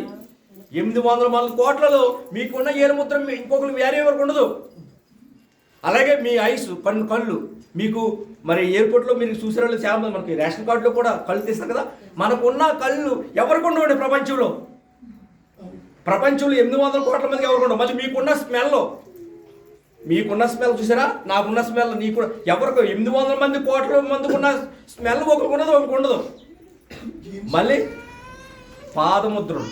800 కోట్లలో మీకున్న ఏలుముద్ర ఇంకొకరు వేరే ఎవరికి ఉండదు. అలాగే మీ ఐస్, కళ్ళు, మీకు మరి ఎయిర్పోర్ట్లో మీరు చూసారో చాలా మంది, మనకి రేషన్ కార్డులో కూడా కళ్ళు తీస్తారు కదా, మనకున్న కళ్ళు ఎవరికి ఉండవండి ప్రపంచంలో. 800 కోట్ల మందికి ఎవరికి ఉండవు. మళ్ళీ మీకున్న స్మెల్ చూసారా, నాకున్న స్మెల్ నీకు ఎవరికి 800 కోట్ల మందికి ఉన్న స్మెల్ ఒకరికి ఉండదు. మళ్ళీ పాదముద్రలు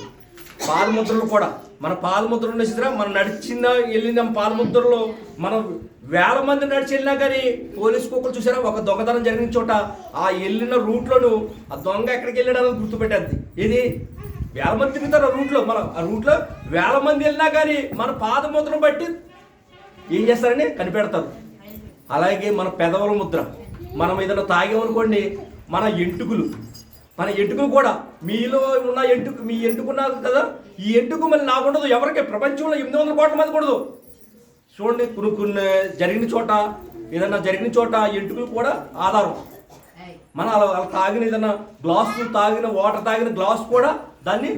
కూడా, మన పాదముద్రలు చూసారా, మనం వెళ్ళిన పాదముద్రలో మనం 1000 మంది నడిచి వెళ్ళినా కానీ పోలీసు కుక్కలు చూసారా, ఒక దొంగతనం జరిగిన చోట ఆ వెళ్ళిన రూట్లోను ఆ దొంగ ఎక్కడికి వెళ్ళాడని గుర్తుపెట్టేది. ఇది 1000 మంది తిరుగుతారు ఆ రూట్లో. మనం ఆ రూట్లో 1000 మంది వెళ్ళినా కానీ మన పాదముద్రను బట్టి ఏం చేస్తారని కనిపెడతారు. అలాగే మన పెదవుల ముద్ర, మనం ఏదైనా తాగామనుకోండి, మన ఎంటుకలు కూడా, మీలో ఉన్న మీ ఎంటుకున్నారు కదా, ఈ ఎంటుకు మళ్ళీ నాకు ఉండదు. ఎవరికి? ప్రపంచంలో 800 కోట్ల మంది కూడదు. చూడండి, కొన్ని జరిగిన చోట, ఏదన్నా జరిగిన చోట ఎంటుకలు కూడా ఆధారం. మన అలా తాగిన ఏదన్నా వాటర్ తాగిన గ్లాస్ కూడా దాన్ని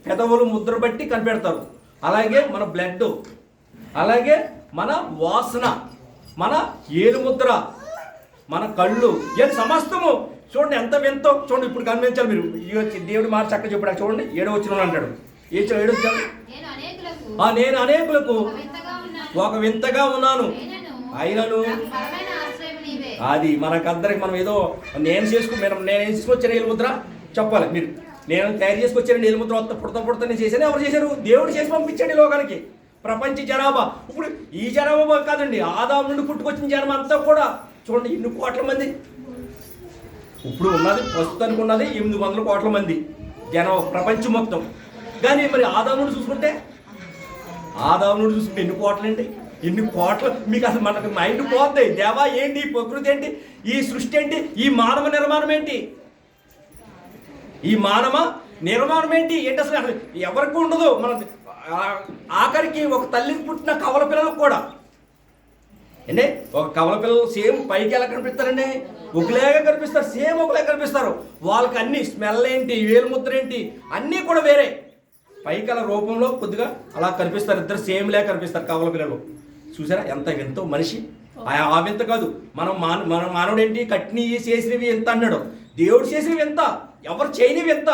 పెదవులు ముద్ర బట్టి కనిపెడతారు. అలాగే మన బ్లడ్, అలాగే మన వాసన, మన ఏలుముద్ర, మన కళ్ళు, సమస్తము చూడండి ఎంత వింతో. చూడండి ఇప్పుడు గమనించాలి మీరు. దేవుడు మాట చక్కగా చెప్పాడు. చూడండి 7వ వచనం అంటాడు. 7వ వచనం, నేను అనేకులకు ఒక వింతగా ఉన్నాను, అయినను. అది మనకందరికి మనం ఏదో నేను చేసుకొచ్చాను ఏలుముద్ర చెప్పాలి మీరు. నేను తయారు చేసుకొచ్చాను ఏలుముద్ర పుడతా నేను చేశాను. ఎవరు చేశారు? దేవుడు చేసి పంపించాడు ఈ లోకానికి. ప్రపంచ జనాభా ఇప్పుడు ఈ జనాభా కాదండి, ఆదాము నుండి పుట్టుకొచ్చిన జనాభా అంతా కూడా చూడండి ఎన్ని కోట్ల మంది. ఇప్పుడు ఉన్నది ప్రస్తుతానికి ఉన్నది 800 కోట్ల మంది జనాభా ప్రపంచం మొత్తం. కానీ మరి ఆదాము నుండి చూసుకుంటే ఎన్ని కోట్లండి? ఎన్ని కోట్ల? మీకు అసలు మనకు మైండ్ పోతాయి. దేవా ఏంటి, ప్రకృతి ఏంటి, ఈ సృష్టి ఏంటి, ఈ మానవ నిర్మాణం ఏంటి, ఏంటి అసలు ఎవరికి ఉండదు. మన ఆఖరికి ఒక తల్లికి పుట్టిన కవల పిల్లలకు కూడా అంటే ఒక కవల పిల్లలు సేమ్ పైకి ఎలా కనిపిస్తారండి? ఒకలాగా కనిపిస్తారు, సేమ్ ఒకలాగా కనిపిస్తారు. వాళ్ళకి అన్ని స్మెల్ ఏంటి, వేలుముద్ర ఏంటి, అన్నీ కూడా వేరే. పైకి అలా రూపంలో కొద్దిగా అలా కనిపిస్తారు. ఇద్దరు సేమ్ లాగా కనిపిస్తారు కవల పిల్లలు. చూసారా ఎంత వింతో మనిషి. ఆ వింత కాదు. మన మానవుడు ఏంటి, కట్టినవి చేసినవి ఎంత అన్నాడు. దేవుడు చేసినవి ఎంత, ఎవరు చేయనివి ఎంత.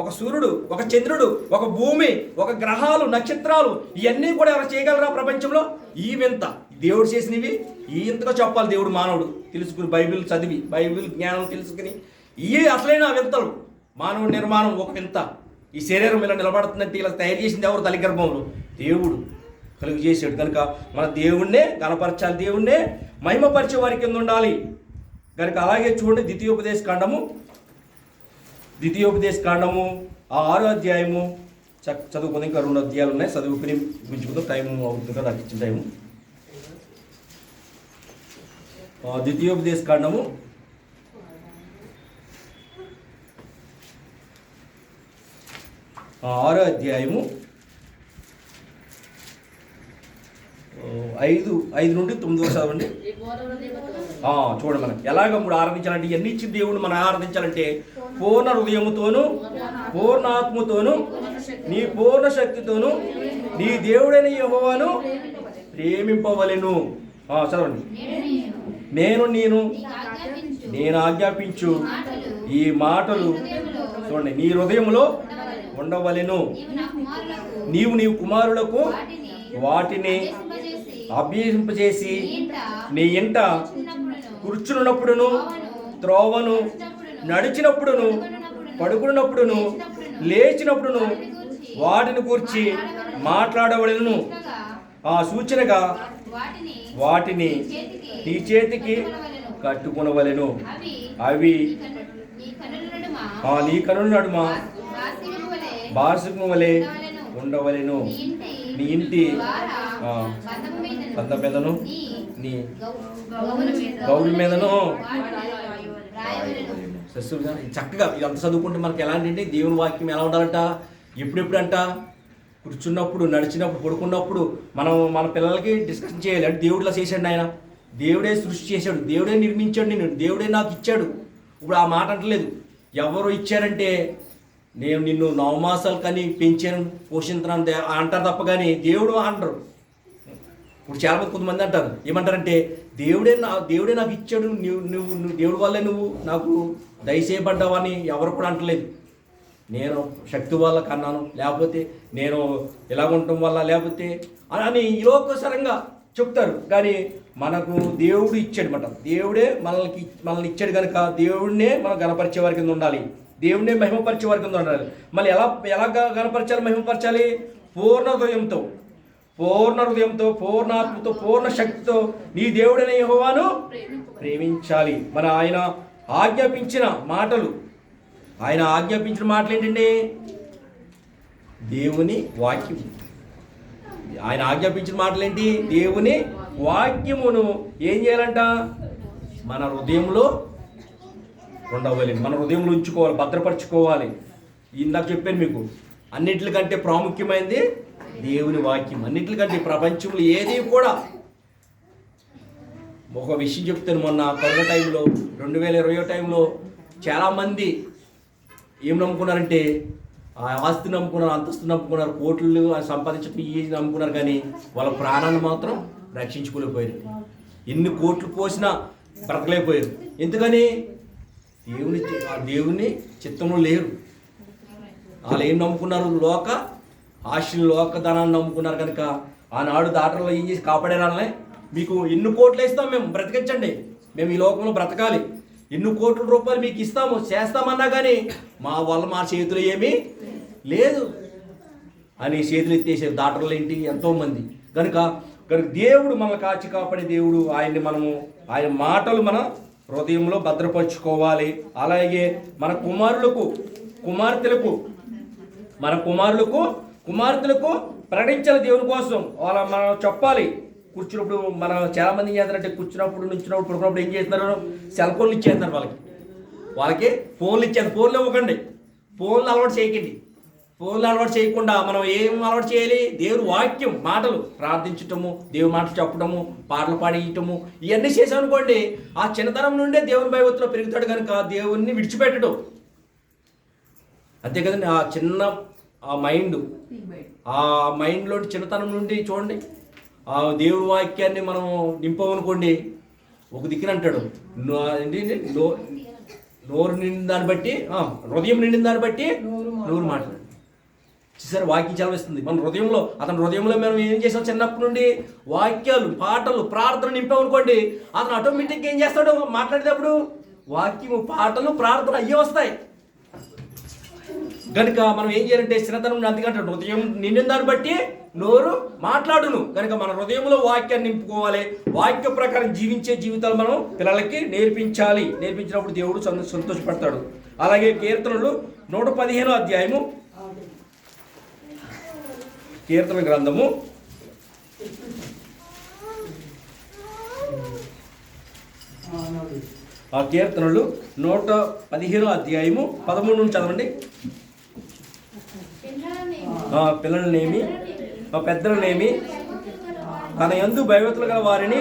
ఒక సూర్యుడు, ఒక చంద్రుడు, ఒక భూమి, ఒక గ్రహాలు, నక్షత్రాలు, ఇవన్నీ కూడా ఎవరు చేయగలరా ప్రపంచంలో? ఈ వింత దేవుడు చేసినవి ఈ ఇంతగా చెప్పాలి. దేవుడు మానవుడు తెలుసుకుని, బైబిల్ చదివి, బైబిల్ జ్ఞానం తెలుసుకుని, ఇవి అసలైన వింతలు. మానవుడి నిర్మాణం ఒక వింత. ఈ శరీరం ఇలా నిలబడుతుందంటే ఇలా తయారు చేసింది ఎవరు? తల్లి గర్భంలో దేవుడు కలుగు చేసాడు. కనుక మన దేవుణ్ణే గణపరచాలి, దేవుణ్ణే మహిమపరిచే వారి కింద ఉండాలి. కనుక అలాగే చూడండి ద్వితీయోపదేశ కాండము 6వ అధ్యాయము చదువుకుందాం. ఇంకా 2 అధ్యాయాలు ఉన్నాయి, చదువుకుని గుంజుకుందాం. టైం అవుతుంది కదా, నాకు ఇచ్చిన టైము. ద్వితీయోపదేశ కాండము 6వ అధ్యాయము 5 నుండి 9 చదవండి. చూడండి మనం ఎలాగ ఇప్పుడు ఆరాధించాలంటే, ఇవన్నీ ఇచ్చిన దేవుడు మనం ఆరాధించాలంటే పూర్ణ హృదయముతోను, పూర్ణ ఆత్మతోను, నీ పూర్ణ శక్తితోను నీ దేవుడైన యెహోవాను ప్రేమింపవలెను. చదవండి. నేను ఆజ్ఞాపించు ఈ మాటలు చూడండి నీ హృదయంలో ఉండవలెను. నీవు కుమారులకు వాటిని అభ్యసింపజేసి నీ ఇంట కూర్చున్నప్పుడును, త్రోవను నడిచినప్పుడును, పడుకున్నప్పుడును, లేచినప్పుడును వాటిని కూర్చి మాట్లాడవలెను. ఆ సూచనగా వాటిని నీ చేతికి కట్టుకొనవలెను. అవి నీ కనుల నడుమ బార్సికము వలె ఉండవలెను. నీ ఇంటి బంధం మీదను, నీ గౌరి మీదను. చక్కగా ఇదంతా చదువుకుంటే మనకి ఎలాంటి అంటే దేవుని వాక్యం ఎలా ఉండాలంట, ఎప్పుడెప్పుడు అంట కూర్చున్నప్పుడు, నడిచినప్పుడు, పడుకున్నప్పుడు మన పిల్లలకి డిస్కషన్ చేయాలి. అంటే దేవుడు ఇలా చేశాడు, ఆయన దేవుడే సృష్టి చేశాడు, దేవుడే నిర్మించాడు, నేను దేవుడే నాకు ఇచ్చాడు. ఇప్పుడు ఆ మాట అంటలేదు. ఎవరు ఇచ్చారంటే నేను నిన్ను 9 మాసాలు కానీ పెంచాను, పోషించను అంటారు తప్ప కానీ దేవుడు అంటారు. ఇప్పుడు చాలా కొంతమంది అంటారు, ఏమంటారంటే దేవుడే నాకు ఇచ్చాడు, నువ్వు దేవుడి వల్లే నువ్వు నాకు దయచేయబడ్డావని ఎవరు కూడా అంటలేదు. నేను శక్తి వల్ల కన్నాను, లేకపోతే నేను ఇలా ఉండటం వల్ల, లేకపోతే అని ఈలోకసరంగా చెప్తారు. కానీ మనకు దేవుడు ఇచ్చాడు అన్నమాట. దేవుడే మనల్ని ఇచ్చాడు కనుక దేవుడినే మనం గణపరిచే వారి కింద ఉండాలి, దేవుడినే మహిమపరిచే వారి కింద ఉండాలి. మళ్ళీ ఎలా గణపరచాలి, మహిమపరచాలి? పూర్ణ హృదయంతో, పూర్ణాత్మతో, పూర్ణ శక్తితో నీ దేవుడైన యెహోవాను ప్రేమించాలి. మన ఆయన ఆజ్ఞాపించిన మాటలు ఏంటండి? దేవుని వాక్యం. ఆయన ఆజ్ఞాపించిన మాటలు ఏంటి? దేవుని వాక్యమును ఏం చేయాలంట? మన హృదయంలో ఉండవాలి, మన హృదయంలో ఉంచుకోవాలి, భద్రపరచుకోవాలి. ఇందాక చెప్పాను మీకు, అన్నిటికంటే ప్రాముఖ్యమైనది దేవుని వాక్యం. అన్నిటికంటే ప్రపంచంలో ఏది కూడా. ఒక విషయం చెప్తాను. మొన్న కరోనా టైంలో 2020 టైంలో చాలామంది ఏం నమ్ముకున్నారంటే ఆ ఆస్తి నమ్ముకున్నారు, అంతస్తు నమ్ముకున్నారు, కోట్లు సంపాదించడం ఈ నమ్ముకున్నారు. కానీ వాళ్ళ ప్రాణాన్ని మాత్రం రక్షించుకోలేకపోయారు. ఎన్ని కోట్లు పోసినా బ్రతకలేకపోయారు. ఎందుకని? దేవుని చిత్తంలో లేరు. వాళ్ళు ఏం నమ్ముకున్నారు? లోక ఆశలు, లోక ధనాన్ని నమ్ముకున్నారు. కనుక ఆనాడు దాటలో ఏం చేసి కాపాడారనే, మీకు ఎన్ని కోట్లు ఇస్తాం, మేము బ్రతికించండి, మేము ఈ లోకంలో బ్రతకాలి, ఎన్ని కోట్ల రూపాయలు మీకు ఇస్తాము, చేస్తామన్నా కానీ మా చేతులు ఏమీ లేదు అని చేతులు ఎత్తేసారు దాటర్లు ఏంటి ఎంతోమంది. కనుక దేవుడు మనల్ని కాచి కాపాడే దేవుడు. ఆయన మాటలు మన హృదయంలో భద్రపరుచుకోవాలి. అలాగే మన కుమార్తెలకు ప్రకటించాలి దేవుని కోసం. మనం చెప్పాలి. కూర్చున్నప్పుడు మనం చాలామంది ఏం చేస్తారంటే, కూర్చున్నప్పుడు నుంచినప్పుడు పడుకున్నప్పుడు ఏం చేస్తున్నారు? సెల్ ఫోన్లు ఇచ్చేస్తున్నారు. వాళ్ళకి ఫోన్లు ఇచ్చేది. ఫోన్లు ఇవ్వకండి, ఫోన్లు అలవాటు చేయకండి. ఫోన్లు అలవాటు చేయకుండా మనం ఏం అలవాటు చేయాలి? దేవుని వాక్యం, మాటలు ప్రార్థించటము, దేవుని మాటలు చెప్పటము, పాటలు పాడేయటము, ఇవన్నీ చేసామనుకోండి, ఆ చిన్నతనం నుండే దేవుని భయభక్తిలో పెరుగుతాడు. కనుక దేవుణ్ణి విడిచిపెట్టడం అంతే కదండి. ఆ చిన్న మైండ్లో చిన్నతనం నుండి చూడండి, ఆ దేవుని వాక్యాన్ని మనం నింపమనుకోండి, ఒక దిక్కున అంటాడు నోరు నిండిన దాన్ని బట్టి, హృదయం నిండిన దాన్ని బట్టి నోరు మాట్లాడు. చూసారు, వాక్యం చదివిస్తుంది మన హృదయంలో. అతని హృదయంలో మనం ఏం చేసాం? చిన్నప్పటి నుండి వాక్యాలు, పాటలు, ప్రార్థన నింపామనుకోండి, అతను ఆటోమేటిక్గా ఏం చేస్తాడు? మాట్లాడేటప్పుడు వాక్యము, పాటలు, ప్రార్థన అయ్యే వస్తాయి. కనుక మనం ఏం చేయాలంటే, చిన్నతనం అందుకంటే హృదయం నిండిన దాన్ని బట్టి నోరు మాట్లాడును. కనుక మన హృదయంలో వాక్యాన్ని నింపుకోవాలి. వాక్య ప్రకారం జీవించే జీవితాలు మనం పిల్లలకి నేర్పించాలి. నేర్పించినప్పుడు దేవుడు సంతోషపడతాడు. అలాగే కీర్తనలు 115వ అధ్యాయము, కీర్తన గ్రంథము ఆ కీర్తనలు 115వ అధ్యాయము 13 నుంచి చదవండి. పిల్లలనేమి పెద్దలనేమి తన యందు భయభక్తులు గల వారిని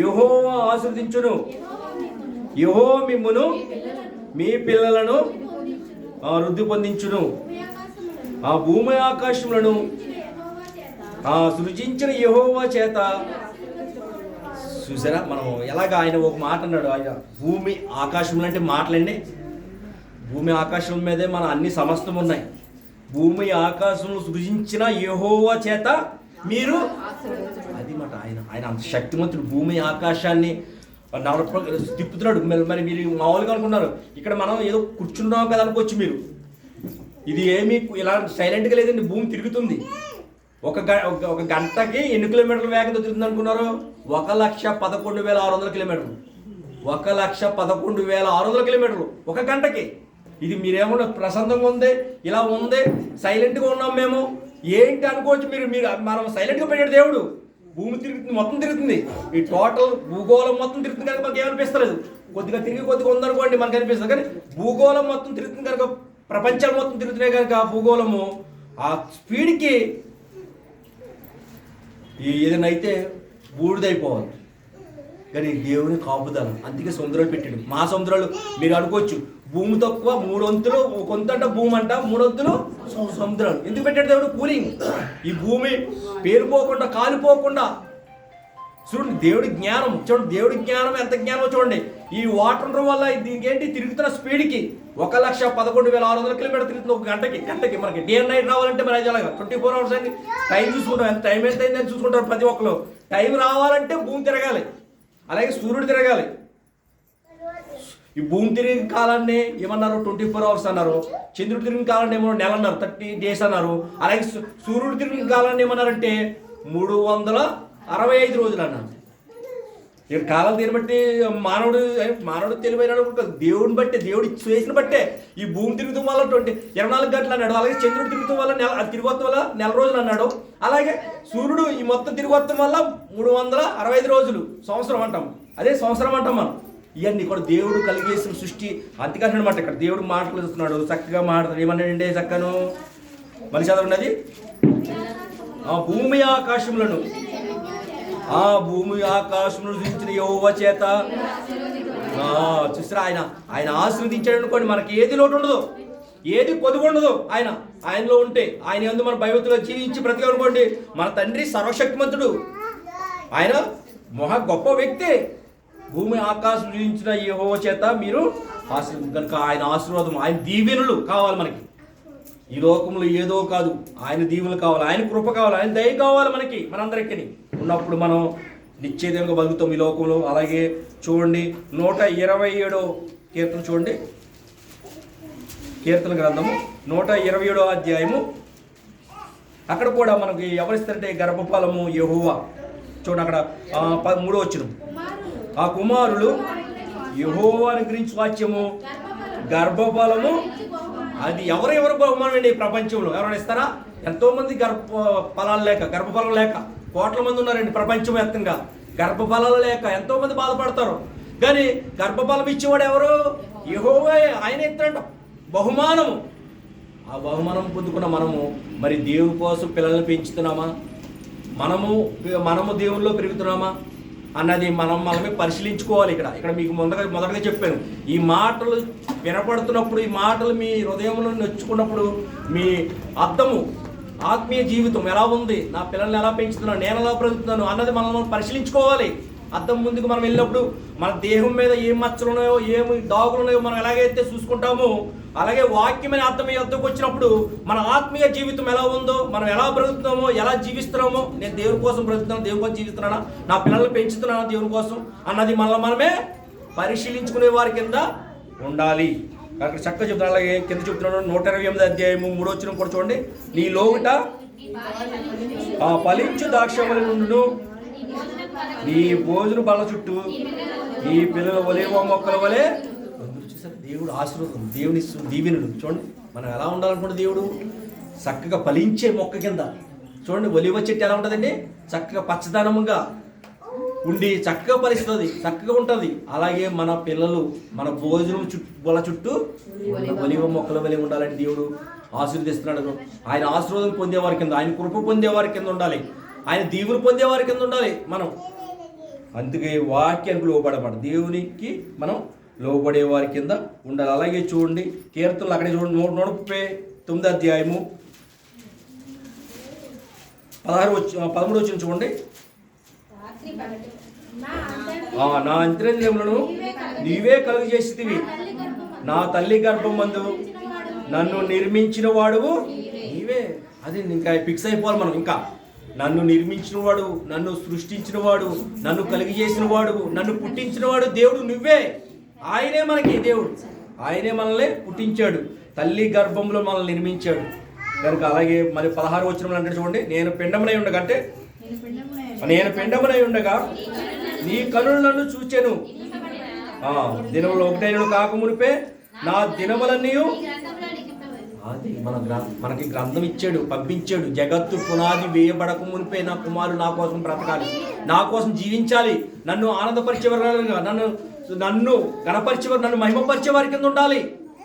యెహోవా ఆశీర్వదించును. యెహోవా మిమ్మును మీ పిల్లలను వృద్ధి పొందించును. ఆ భూమి ఆకాశములను సృజించిన యెహోవా చేత. చూసారా, మనం ఎలాగ ఆయన ఒక మాట అన్నాడు. ఆయన భూమి ఆకాశములు అంటే మాటలండి. భూమి ఆకాశం మీదే మన అన్ని సమస్తం ఉన్నాయి. భూమి ఆకాశంలో సృజించిన యెహోవా చేత మీరు, అది మాట. ఆయన అంత శక్తిమంతుడు. భూమి ఆకాశాన్ని తిప్పుతున్నాడు. మరి మీరు మామూలుగా అనుకున్నారు, ఇక్కడ మనం ఏదో కూర్చున్నాం కదా అనుకోవచ్చు మీరు. ఇది ఏమీ ఇలా సైలెంట్గా లేదండి. భూమి తిరుగుతుంది. ఒక గంటకి ఎన్ని కిలోమీటర్ల వేగంతో తిరుగుతుంది అనుకున్నారు? 1,11,600 కిలోమీటర్లు. 1,11,600 కిలోమీటర్లు ఒక గంటకి. ఇది మీరేమన్నా ప్రశాంతంగా ఉంది, ఇలా ఉంది, సైలెంట్గా ఉన్నాం మేము ఏంటి అనుకోవచ్చు మీరు. మనం సైలెంట్గా పెట్టాడు దేవుడు. భూమి తిరుగుతుంది, మొత్తం తిరుగుతుంది. ఈ టోటల్ భూగోళం మొత్తం తిరుగుతుంది కనుక మనకి ఏమనిపిస్తలేదు. కొద్దిగా ఉందనుకోండి మనకు అనిపిస్తుంది. కానీ భూగోళం మొత్తం తిరుగుతుంది కనుక, ప్రపంచాలు మొత్తం తిరుగుతున్నాయి కనుక భూగోళము ఆ స్పీడ్కి ఏదైనా అయితే బూడిదైపోవాలి. కానీ దేవుని కాపుదల, అందుకే సముద్రాలు పెట్టాడు. మా సముద్రాలు మీరు అనుకోవచ్చు, భూమి తక్కువ 3 వంతులు, కొంత అంట భూమి అంట, 3 వంతులు సముద్రాలు. ఎందుకు పెట్టాడు దేవుడు? కూలింగ్. ఈ భూమి పేరుపోకుండా, కాలిపోకుండా. చూడండి దేవుడి జ్ఞానం, చూడండి దేవుడి జ్ఞానం ఎంత జ్ఞానమో చూడండి. ఈ వాటర్ వల్ల దీనికి ఏంటి తిరుగుతున్న స్పీడ్కి 1,11,600 కిలోమీటర్ తిరుగుతుంది ఒక గంటకి. మనకి డే అండ్ నైట్ రావాలంటే మరి అది అలాగా 24 అవర్స్ అండి. టైం చూసుకుంటాం, ఎంత టైం ఎంత అయిందని చూసుకుంటారు ప్రతి ఒక్కరు. టైం రావాలంటే భూమి తిరగాలి, అలాగే సూర్యుడు తిరగాలి. ఈ భూమి తిరిగిన కాలాన్ని ఏమన్నారు? 24 అవర్స్ అన్నారు. చంద్రుడు తిరిగిన కాలాన్ని ఏమో నెల అన్నారు, 30 days అన్నారు. అలాగే సూర్యుడు తిరిగిన కాలాన్ని ఏమన్నారంటే 365 రోజులు అన్నారు. ఇక్కడ కాలం దీన్ని బట్టి మానవుడు తెలివైన దేవుడిని బట్టే, దేవుడు చేసిన బట్టే ఈ భూమి తిరుగుతాం వల్ల 24 గంటలు అన్నాడు. అలాగే చంద్రుడు తిరుగుతాం వల్ల తిరిగొత్తం వల్ల 4 రోజులు అన్నాడు. అలాగే సూర్యుడు ఈ మొత్తం తిరిగొత్తం వల్ల 365 రోజులు సంవత్సరం అంటాం. అదే సంవత్సరం అంటాం మనం. ఇవన్నీ కూడా దేవుడు కలిగేసిన సృష్టి. అంతేకానమాట ఇక్కడ దేవుడు మాట్లాడుతున్నాడు, చక్కగా మాట్లాడుతాడు. ఏమన్నాడంటే చక్కను మనిషి చదవన్నది, భూమి ఆకాశములను సృజించిన యెహోవా చేత. చూసారా, ఆయన ఆశీర్వదించాడు అనుకోండి, మనకి ఏది లోటు ఉండదు, ఏది కొదువు ఉండదు. ఆయనలో ఉంటే, ఆయన యందు మన భయభక్తులు జీవించి బ్రతికనుకోండి, మన తండ్రి సర్వశక్తిమంతుడు, ఆయన గొప్ప వ్యక్తి. భూమి ఆకాశం సృజించిన యెహోవా చేత మీరు కనుక ఆయన ఆశీర్వాదం, ఆయన దీవెనలు కావాలి మనకి. ఈ లోకంలో ఏదో కాదు, ఆయన దీవెనలు కావాలి, ఆయన కృప కావాలి, ఆయన దయ కావాలి మనకి, మనందరికీ ఉన్నప్పుడు మనం నిశ్చేదంగా బతుకుతాం ఈ లోకంలో. అలాగే చూడండి 127వ కీర్తన చూడండి, కీర్తన గ్రంథము 127వ అధ్యాయము. అక్కడ కూడా మనకి ఎవరిస్తారంటే గర్భఫలము యెహోవా. చూడండి అక్కడ 3వ వచనం, ఆ కుమారులు యెహోవాను గురించి వాక్యము గర్భఫలము. అది ఎవరెవరు బహుమానం అండి ప్రపంచంలో? ఎవరైనా ఇస్తారా? ఎంతోమంది గర్భఫలాలు లేక, గర్భఫలం లేక కోట్ల మంది ఉన్నారండి ప్రపంచవ్యాప్తంగా. గర్భఫలాలు లేక ఎంతోమంది బాధపడతారు. కానీ గర్భఫలం ఇచ్చేవాడు ఎవరు? యెహోవా. ఆయన ఇస్తాడంట బహుమానము. ఆ బహుమానం పొందుకున్న మనము మరి దేవుని కోసం పిల్లల్ని పెంచుతున్నామా? మనము దేవునిలో పెరుగుతున్నామా అన్నది మనమే పరిశీలించుకోవాలి. ఇక్కడ మీకు మొదటగా చెప్పాను, ఈ మాటలు వినపడుతున్నప్పుడు, ఈ మాటలు మీ హృదయంలో నొచ్చుకున్నప్పుడు మీ అర్థము, ఆత్మీయ జీవితం ఎలా ఉంది, నా పిల్లల్ని ఎలా పెంచుతున్నాను, నేను ఎలా బ్రతుకుతున్నాను అన్నది మనం పరిశీలించుకోవాలి. అద్దం ముందుకు మనం వెళ్ళినప్పుడు మన దేహం మీద ఏం మచ్చలు ఉన్నాయో, ఏమి దాగులు ఉన్నాయో మనం ఎలాగైతే చూసుకుంటామో, అలాగే వాక్యమైన అర్థం యొద్దకు వచ్చినప్పుడు మన ఆత్మీయ జీవితం ఎలా ఉందో, మనం ఎలా బ్రతుకుతున్నామో, ఎలా జీవిస్తున్నామో, నేను దేవుని కోసం బ్రతుకుతున్నాను, దేవుని కోసం జీవిస్తున్నానా, నా పిల్లల్ని పెంచుతున్నానా దేవుని కోసం అన్నది మనమే పరిశీలించుకునే వారి కింద ఉండాలి. అక్కడ చక్కగా చెప్తున్నాను. అలాగే కింద చెప్తున్నాడు 128వ అధ్యాయము 3వ వచనం కూడా చూడండి, నీ లోగుట ఆ ఫలించు ద్రాక్షవల్లి నుండును, నీ భోజన బల్ల చుట్టూ నీ పిల్లల ఒలీవ మొక్కల వలె. చూసారు దేవుడు ఆశీర్వాదం, దేవుని దీవెనుడు. చూడండి మనం ఎలా ఉండాలనుకుంటే దేవుడు చక్కగా ఫలించే మొక్క కింద. చూడండి ఒలీవ చెట్టు ఎలా ఉంటుందండి? చక్కగా పచ్చదనముగా ఉండి చక్కగా ఫలిస్తుంది, చక్కగా ఉంటుంది. అలాగే మన పిల్లలు మన భోజనం బొల చుట్టూ ఒలీవ మొక్కల వలె ఉండాలని దేవుడు ఆశీర్వదిస్తున్నాడు. ఆయన ఆశీర్వాదం పొందేవారి కింద, ఆయన కృప పొందేవారి కింద ఉండాలి, ఆయన దీవులు పొందేవారి కింద ఉండాలి మనం. అందుకే వాక్యానికి లోబడబడు, దేవునికి మనం లోబడే వారి కింద ఉండాలి. అలాగే చూడండి కీర్తనలు అక్కడే చూడండి 139వ అధ్యాయము 13వ వచనం చూడండి, నా అంతరంగములను నీవే కలుగు చేసితివి, నా తల్లి గర్భం మందు నన్ను నిర్మించిన వాడువు నీవే. అది ఇంకా ఫిక్స్ అయిపోవాలి మనం. ఇంకా నన్ను నిర్మించిన వాడు, నన్ను సృష్టించిన వాడు, నన్ను కలిగజేసిన వాడు, నన్ను పుట్టించిన వాడు దేవుడు నువ్వే. ఆయనే మనకి దేవుడు, ఆయనే మనల్ని పుట్టించాడు, తల్లి గర్భంలో మనల్ని నిర్మించాడు కనుక. అలాగే మరి 16వ వచనంలో అంటే చూడండి, నేను పిండమునై ఉండగా నీ కనులు నన్ను చూచెను, దినములు 1 కాకమునిపే నా దినములన్నీ. అది మనకి గ్రంథం ఇచ్చాడు, పంపించాడు. జగత్తు పునాది వేయబడక మునిపే నా కుమారుడు నా కోసం బ్రతకాలి, నా కోసం జీవించాలి, నన్ను ఆనందపరిచేవారుగా, నన్ను గణపరిచేవారు, నన్ను మహిమపరిచేవారి కింద ఉండాలి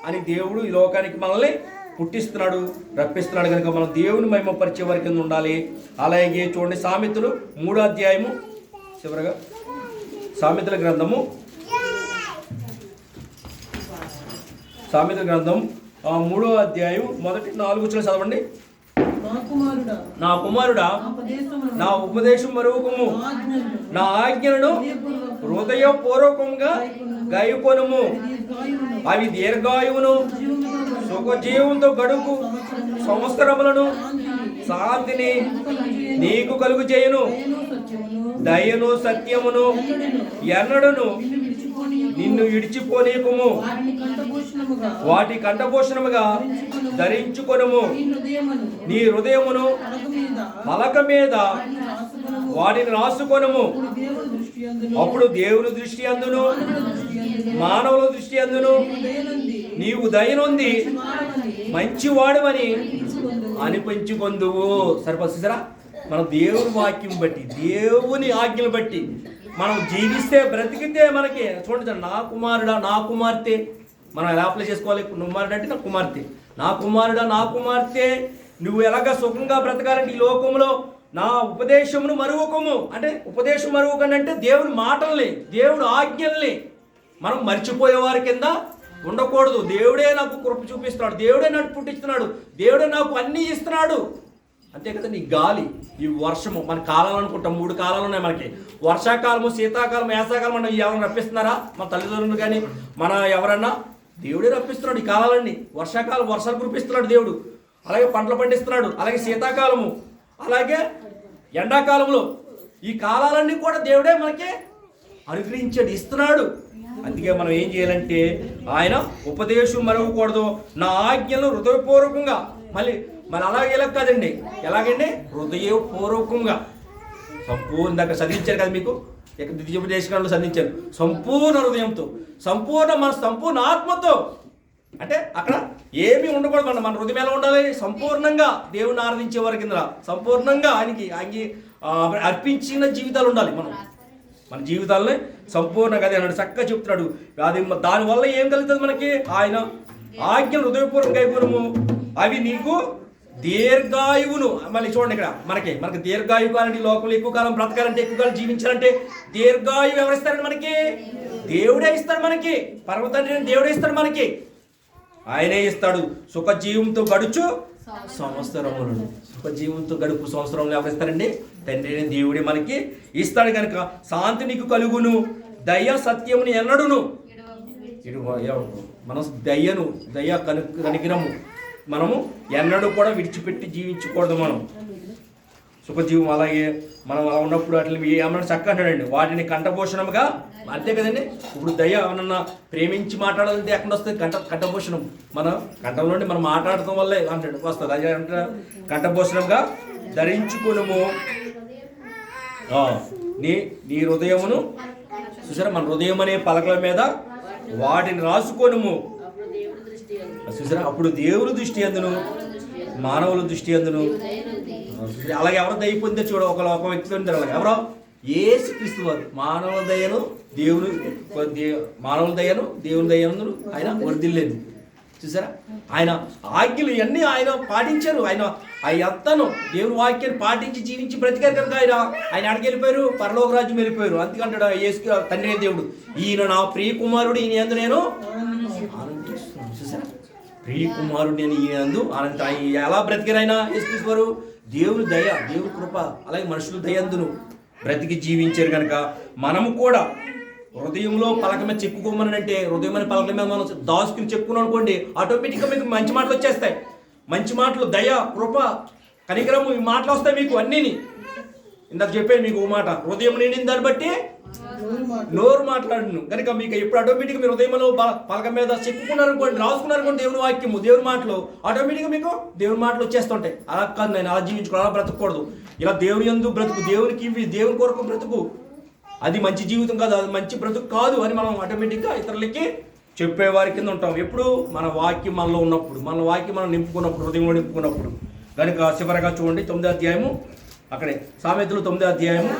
అని దేవుడు ఈ లోకానికి మనల్ని పుట్టిస్తున్నాడు, రప్పిస్తున్నాడు. కనుక మనం దేవుని మహిమపరిచేవారి కింద ఉండాలి. అలాగే చూడండి సామెతలు 3వ అధ్యాయము చివరగా, సామెతల గ్రంథం 3వ అధ్యాయం మొదటి 4 వచనాలు చదవండి. నా కుమారుడా నా ఉపదేశం మరువకుము, నా ఆజ్ఞలను హృదయపూర్వకంగా గైకొనుము, అవి దీర్ఘాయువును సుఖజీవంతో గడుపు సంవత్సరములను శాంతిని నీకు కలుగు చేయును, దయను సత్యమును ఎన్నడును నిన్ను విడిచిపోనీకుము, వాటి కంఠభూషణముగా ధరించుకొనుము, నీ హృదయమును పలక మీద వాటిని రాసుకొనుము, అప్పుడు దేవుని దృష్టి అందును మానవుల దృష్టి అందును నీవు దయనుంది మంచివాడువని అనిపించుకొందువు. సరిపోతుందిరా? మనం దేవుని వాక్యం బట్టి, దేవుని ఆజ్ఞలు బట్టి మనం జీవిస్తే, బ్రతికితే మనకి చూడండి, నా కుమారుడా నా కుమార్తె మనం ఎలా అప్లై చేసుకోవాలి? కుమారుడు అంటే నా కుమార్తె, నా కుమారుడా నా కుమార్తె నువ్వు ఎలాగ సుఖంగా బ్రతకాలంటే ఈ లోకంలో నా ఉపదేశమును మరువకము. అంటే ఉపదేశం మరువకండి అంటే దేవుని మాటల్ని, దేవుని ఆజ్ఞల్ని మనం మర్చిపోయేవారి కింద ఉండకూడదు. దేవుడే నాకు కృప చూపిస్తున్నాడు, దేవుడే నాకు పుట్టిస్తున్నాడు, దేవుడే నాకు అన్నీ ఇస్తున్నాడు, అంతే కదండి. ఈ గాలి, ఈ వర్షము, మన కాలాలు అనుకుంటాం, 3 కాలాలు ఉన్నాయి మనకి. వర్షాకాలము, శీతాకాలం, వేసవకాలం. మనం ఎవరైనా రప్పిస్తున్నారా? మన తల్లిదండ్రులు కానీ మన ఎవరన్నా? దేవుడే రప్పిస్తున్నాడు ఈ కాలాలన్నీ. వర్షాకాలం వర్షాలు కురిపిస్తున్నాడు దేవుడు, అలాగే పంటలు పండిస్తున్నాడు. అలాగే శీతాకాలము, అలాగే ఎండాకాలంలో ఈ కాలాలన్నీ కూడా దేవుడే మనకి అనుగ్రహించాడు, ఇస్తున్నాడు. అందుకే మనం ఏం చేయాలంటే ఆయన ఉపదేశం మరవకూడదు, నా ఆజ్ఞలను హృదయపూర్వకంగా. మళ్ళీ అలాగే ఇలా కాదండి, ఎలాగండి? హృదయపూర్వకంగా సంపూర్ణ. దగ్గర చదివించారు కదా మీకు, దివ్యోపదేశకాలలో చదివించారు. సంపూర్ణ హృదయంతో, సంపూర్ణ మన సంపూర్ణ ఆత్మతో. అంటే అక్కడ ఏమీ ఉండకూడదు. మన హృదయం ఎలా ఉండాలి? సంపూర్ణంగా దేవుని ఆరాధించే వారి కింద సంపూర్ణంగా ఆయనకి అర్పించిన జీవితాలు ఉండాలి. మన జీవితాలని సంపూర్ణంగా అదే అన్నాడు, చక్కగా చెప్తున్నాడు. అది దానివల్ల ఏం కలుగుతుంది మనకి? ఆయన ఆజ్ఞలు హృదయపూర్వకంగా అయిపోవడము, అవి నీకు దీర్ఘాయువును. మళ్ళీ చూడండి ఇక్కడ మనకి దీర్ఘాయువు కాలంటే, లోకంలో ఎక్కువ కాలం బ్రతకాలంటే, ఎక్కువ కాలం జీవించాలంటే దీర్ఘాయువు ఎవరిస్తారండి? మనకి దేవుడే ఇస్తాడు. మనకి పరమ తండ్రి దేవుడే ఇస్తాడు. మనకి ఆయనే ఇస్తాడు. సుఖజీవంతో గడుచు సంవత్సరములను. సుఖజీవంతో గడుపు సంవత్సరంలో ఎవరిస్తారండి? తండ్రిని దేవుడే మనకి ఇస్తాడు. కనుక శాంతి నీకు కలుగును, దయ సత్యముని ఎన్నడును. మనం దయ కనికరము మనము ఎన్నడూ కూడా విడిచిపెట్టి జీవించకూడదు. మనం సుఖజీవం. అలాగే మనం అలా ఉన్నప్పుడు వాటిని ఏమన్నా చక్కగా అంటాడండి, వాటిని కంఠభూషణముగా. అంతే కదండి. ఇప్పుడు దయ ఏమన్నా ప్రేమించి మాట్లాడాలంటే ఎక్కడ వస్తుంది? కంఠభూషణం. మన కంఠం నుండి మనం మాట్లాడటం వల్లే అంటాడు వస్తుంది. అది అంటే కంఠభూషణంగా ధరించుకునుము నీ హృదయమును. చూసారా, మన హృదయం అనే పలకల మీద వాటిని రాసుకొనుము. చూసారా, అప్పుడు దేవుని దృష్టి అందును, మానవుల దృష్టి అందును. అలాగే ఎవరు దయ పొందే చూడ, ఒక వ్యక్తి ఉంటారు. అలాగే ఎవరో యేసుక్రీస్తు వారు మానవ దయను దేవుని దయను ఆయన వర్ధిల్లేదు. చూసారా, ఆయన ఆజ్ఞలు ఇవన్నీ ఆయన పాటించారు. ఆయన ఎంతను దేవుని వాక్యాన్ని పాటించి జీవించి బ్రతికారు కనుక ఆయన అడిగి వెళ్ళిపోయారు, పరలోక రాజ్యం వెళ్ళిపోయారు. అందుకంటాడు యేసు తండ్రి దేవుడు, ఈయన నా ప్రియ కుమారుడు, ఈయన యందు నేను ఆనందిస్తున్నాను. చూసారా, ప్రియ కుమారుడు నేను ఈయన యందు ఆనంద. ఎలా బ్రతికారు ఆయన యేసుక్రీస్తు వారు? దేవుని దయ, దేవుని కృప, అలాగే మనుషుల దయందును బ్రతికి జీవించారు. కనుక మనము కూడా హృదయంలో పలక మీద చెప్పుకోమని అంటే, హృదయం అనే పలక మీద మనం దాచుకుని చెప్పుకున్నాం అనుకోండి, ఆటోమేటిక్గా మీకు మంచి మాటలు వచ్చేస్తాయి. మంచి మాటలు, దయ, కృప, కనికరము, ఈ మాటలు వస్తాయి మీకు అన్నీని. ఇందాక చెప్పాను మీకు మాట, హృదయం నిండిన దాన్ని బట్టి నోరు మాట్లాడును. కనుక మీకు ఎప్పుడు ఆటోమేటిక్గా మీరు హృదయంలో పలక మీద చెప్పుకున్నారనుకోండి, రాసుకున్నారనుకోండి దేవుని వాక్యము, దేవుని మాటలు, ఆటోమేటిక్గా మీకు దేవుని మాటలు వచ్చేస్తుంటాయి. అలా కాదు, నేను అలా జీవించుకోవాలి, అలా బ్రతకూడదు. ఇలా దేవుని యందు బ్రతుకు, దేవునికి ఇవి, దేవుని కొరకు బ్రతుకు, అది మంచి జీవితం కాదు, అది మంచి బ్రతుకు కాదు అని మనం ఆటోమేటిక్గా ఇతరులకి చెప్పేవారి కింద ఉంటాం. ఎప్పుడు? మన వాక్యం మనలో ఉన్నప్పుడు, మన వాక్యం మనం నింపుకున్నప్పుడు, హృదయంలో నింపుకున్నప్పుడు. కనుక చివరగా చూడండి 9వ అధ్యాయము, అక్కడే సామెతలు 9వ అధ్యాయము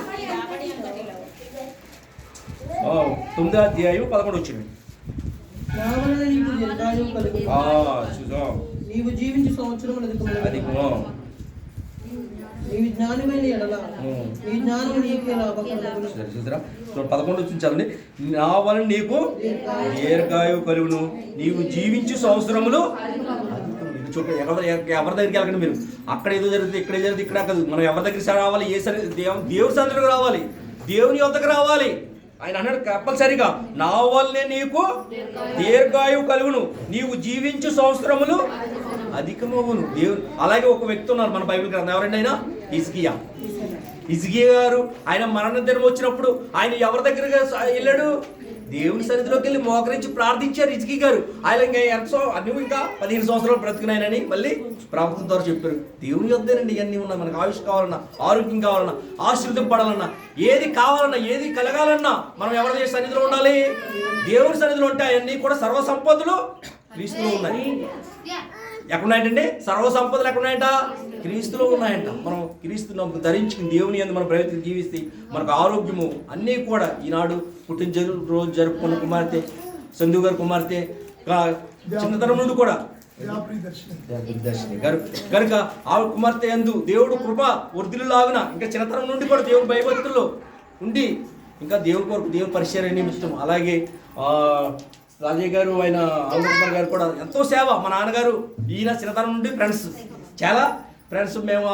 9వ అధ్యాయం 11 వచ్చింది. నీవు జీవించే సంవత్సరం అధికము. నీవు జ్ఞానమైన ఎడల నీ జ్ఞానము నీకే లాభకరము. 11 వచ్చించాలండి. నా వలన నీకు దీర్ఘాయువు కలుగును, నీవు జీవించు సంవత్సరములు. ఎవరి దగ్గరికి వెళ్ళకండి మీరు, అక్కడ ఏదో జరుగుతుంది, ఇక్కడ ఏదో జరుగుతుంది, ఇక్కడ కాదు. మనం ఎవరి దగ్గరికి రావాలి? దేవుని సన్నిధికి రావాలి, దేవుని వద్దకు రావాలి. ఆయన అన్నాడు కంపల్సరిగా, నా వల్లనే నీకు దీర్ఘాయువు కలుగును, నీవు జీవించు సంవత్సరములు అధికమవును. దేవుడు. అలాగే ఒక వ్యక్తి ఉన్నారు మన బైబిల్ గ్రంథం, ఎవరండి ఆయన? హిజ్కియా గారు. ఆయన మరణ దినం వచ్చినప్పుడు ఆయన ఎవరి దగ్గరగా వెళ్ళాడు? దేవుని సన్నిధిలోకి వెళ్ళి మోకరించి ప్రార్థించారు హిజ్కియా గారు. ఆయన నువ్వు ఇంకా 15 సంవత్సరాలు బ్రతుకున్నాయనని మళ్ళీ ప్రభుత్వం ద్వారా చెప్పారు. దేవుని వద్దేనండి ఇవన్నీ ఉన్నాయి. మనకు ఆయుష్ కావాలన్నా, ఆరోగ్యం కావాలన్నా, ఆశీర్వదింపడాలన్నా, ఏది కావాలన్నా, ఏది కలగాలన్నా మనం ఎవరి సన్నిధిలో ఉండాలి? దేవుని సన్నిధిలో ఉంటే అవన్నీ కూడా సర్వ సంపదలు క్రీస్తులో ఉన్నాయి. ఎక్కడున్నాయంటే సర్వ సంపదలు ఎక్కడున్నాయంట? క్రీస్తులో ఉన్నాయంట. మనం క్రీస్తును ధరించుకుని దేవుని యందు మనం ప్రయత్నం జీవిస్తే మనకు ఆరోగ్యము అన్నీ కూడా. ఈనాడు పుట్టినరోజు జరుపుకున్న కుమార్తె సంధు గారి కుమార్తె చిన్నతనం నుండి కూడా దర్శిని గారు కనుక ఆ కుమార్తె యందు దేవుడు కృప వృద్ధులు లాగున ఇంకా చిన్నతనం నుండి కూడా దేవుడు భయభక్తుల్లో ఉండి ఇంకా దేవుని కొరకు దేవుని పరిచర్య నిమిత్తం. అలాగే రాజయ్య గారు, ఆయన ఆనందకుమార్ గారు కూడా ఎంతో సేవ. మా నాన్నగారు ఈయన చిన్నతనం నుండి ఫ్రెండ్స్, చాలా ఫ్రెండ్స్ మేము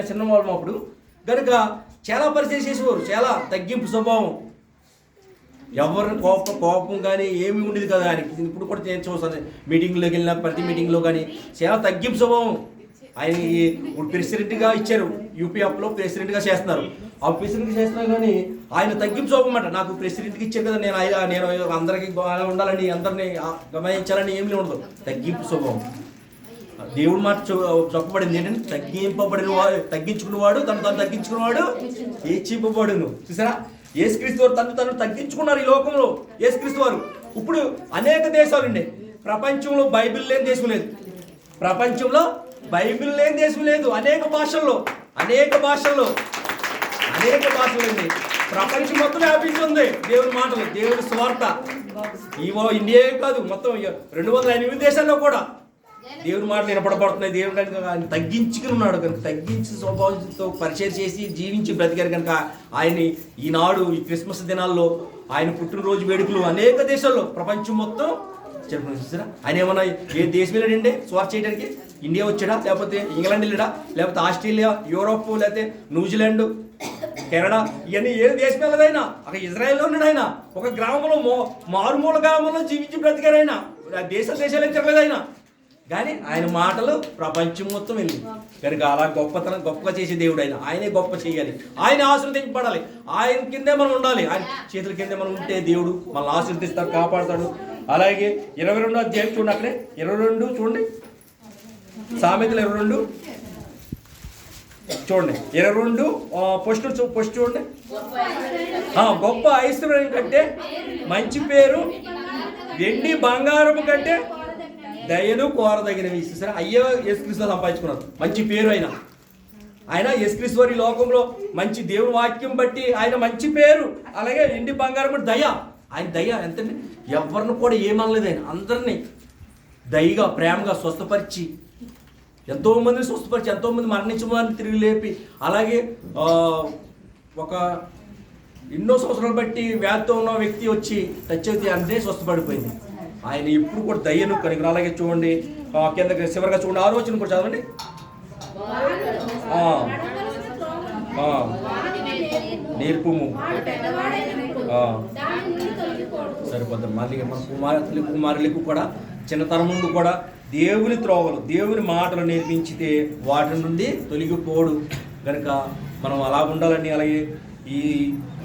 చిన్నవాళ్ళం అప్పుడు కనుక చాలా పరిచయం చేసేవారు, చాలా తగ్గింపు స్వభావం, ఎవరిని కోపం కానీ ఏమి ఉండేది కదా ఆయనకి. ఇప్పుడు కూడా నేను చూస్తాను మీటింగ్లోకి వెళ్ళిన ప్రతి మీటింగ్లో కానీ చాలా తగ్గింపు స్వభావం. ఆయన ఇప్పుడు ప్రెసిడెంట్గా ఇచ్చారు, యూపీఎఫ్లో ప్రెసిడెంట్గా చేస్తున్నారు. ఆ ప్రెసిడెంట్గా చేస్తున్నారు కానీ ఆయన తగ్గింపు స్వభావం అన్నమాట. నాకు ప్రెసిడెంట్కి ఇచ్చారు కదా, నేను అందరికీ ఉండాలని, అందరినీ గమనించాలని ఏమీ ఉండదు. తగ్గింపు స్వభావం. దేవుడు మాట చెప్పబడింది ఏంటంటే తగ్గించుకున్నవాడు తను తగ్గించుకున్నవాడు హెచ్చింపబడును. చూసారా, యేసుక్రీస్తు వారు తను తగ్గించుకున్నారు ఈ లోకంలో. యేసుక్రీస్తు వారు ఇప్పుడు అనేక దేశాలు ఉండే, ప్రపంచంలో బైబిల్ లేని దేశం లేదు, ప్రపంచంలో బైబిల్ లేని దేశం లేదు. అనేక భాషల్లో ఉంది. ప్రపంచం మొత్తం వ్యాపించింది దేవుని మాటలు, దేవుని స్వార్థ. ఇండియా కాదు, మొత్తం 208 దేశాల్లో కూడా దేవుని మాటలు వినపడబడుతున్నాయి. దేవుడు కనుక ఆయన తగ్గించుకుని ఉన్నాడు కనుక, తగ్గించి స్వభావంతో పరిచయం చేసి జీవించి బ్రతికారు కనుక ఆయన్ని ఈనాడు ఈ క్రిస్మస్ దినాల్లో ఆయన పుట్టినరోజు వేడుకలు అనేక దేశాల్లో ప్రపంచం మొత్తం జరుపుకుంటారా. ఆయన ఏమన్నా ఏ దేశం వెళ్ళాడండి స్వార్థ చేయడానికి? ఇండియా వచ్చాడా, లేకపోతే ఇంగ్లాండ్ వెళ్ళాడా, లేకపోతే ఆస్ట్రేలియా, యూరోప్, లేకపోతే న్యూజిలాండ్, కెనడా, ఇవన్నీ ఏ దేశం వెళ్ళదైనా అక్కడ ఇజ్రాయెల్లో ఉన్నాడు. ఆయన ఒక గ్రామంలో మారుమూల గ్రామంలో జీవించి బ్రతికారు. ఆయన దేశాలు తిరగలేదు ఆయన, కానీ ఆయన మాటలు ప్రపంచం మొత్తం వెళ్ళి కనుక అలా గొప్పగా చేసే దేవుడు ఆయనే గొప్ప చేయాలి, ఆయన ఆశీర్వదించబడాలి, ఆయన కిందే మనం ఉండాలి. ఆయన చేతుల కిందే మనం ఉంటే దేవుడు మనల్ని ఆశీర్వదిస్తాడు, కాపాడుతాడు. అలాగే 22వ అధ్యాయం చూడండి, అక్కడే 22 చూడండి, సామెతలు 22 చూడండి, 22 ఫస్ట్ చూడండి. గొప్ప ఐశ్వర్యం కంటే మంచి పేరు వెండి బంగారము కంటే దయను కోరదగినవి. చూసారా, అయ్యో యేసుక్రీస్తు సంపాదించుకున్నారు మంచి పేరు. ఆయన యేసుక్రీస్తు వారి లోకంలో మంచి దేవుని వాక్యం బట్టి ఆయన మంచి పేరు, అలాగే వెండి బంగారం దయ. ఆయన దయ ఎంతండి, ఎవరిని కూడా ఏమనలేదు. ఆయన అందరినీ దయగా ప్రేమగా స్వస్థపరిచి, ఎంతోమందిని స్వస్థపరిచి, ఎంతోమంది మరణించిన వారిని తిరిగి లేపి, అలాగే ఎన్నో సంవత్సరాలు బట్టి వ్యాధితో ఉన్న వ్యక్తి వచ్చి టచ్ అంతే స్వస్థపడిపోయింది. ఆయన ఎప్పుడు కూడా దయ్యను కనుక. అలాగే చూడండి కింద చివరిగా చూడండి, 6వ వచనం కూడా చదవండి. నేర్పుము సరిపోద్ది. మళ్ళీ మన కుమారులకు కూడా చిన్నతనం నుండి కూడా దేవుని త్రోవలు, దేవుని మాటలు నేర్పించితే వాటి నుండి తొలగిపోడు కనుక మనం అలా ఉండాలని. అలాగే ఈ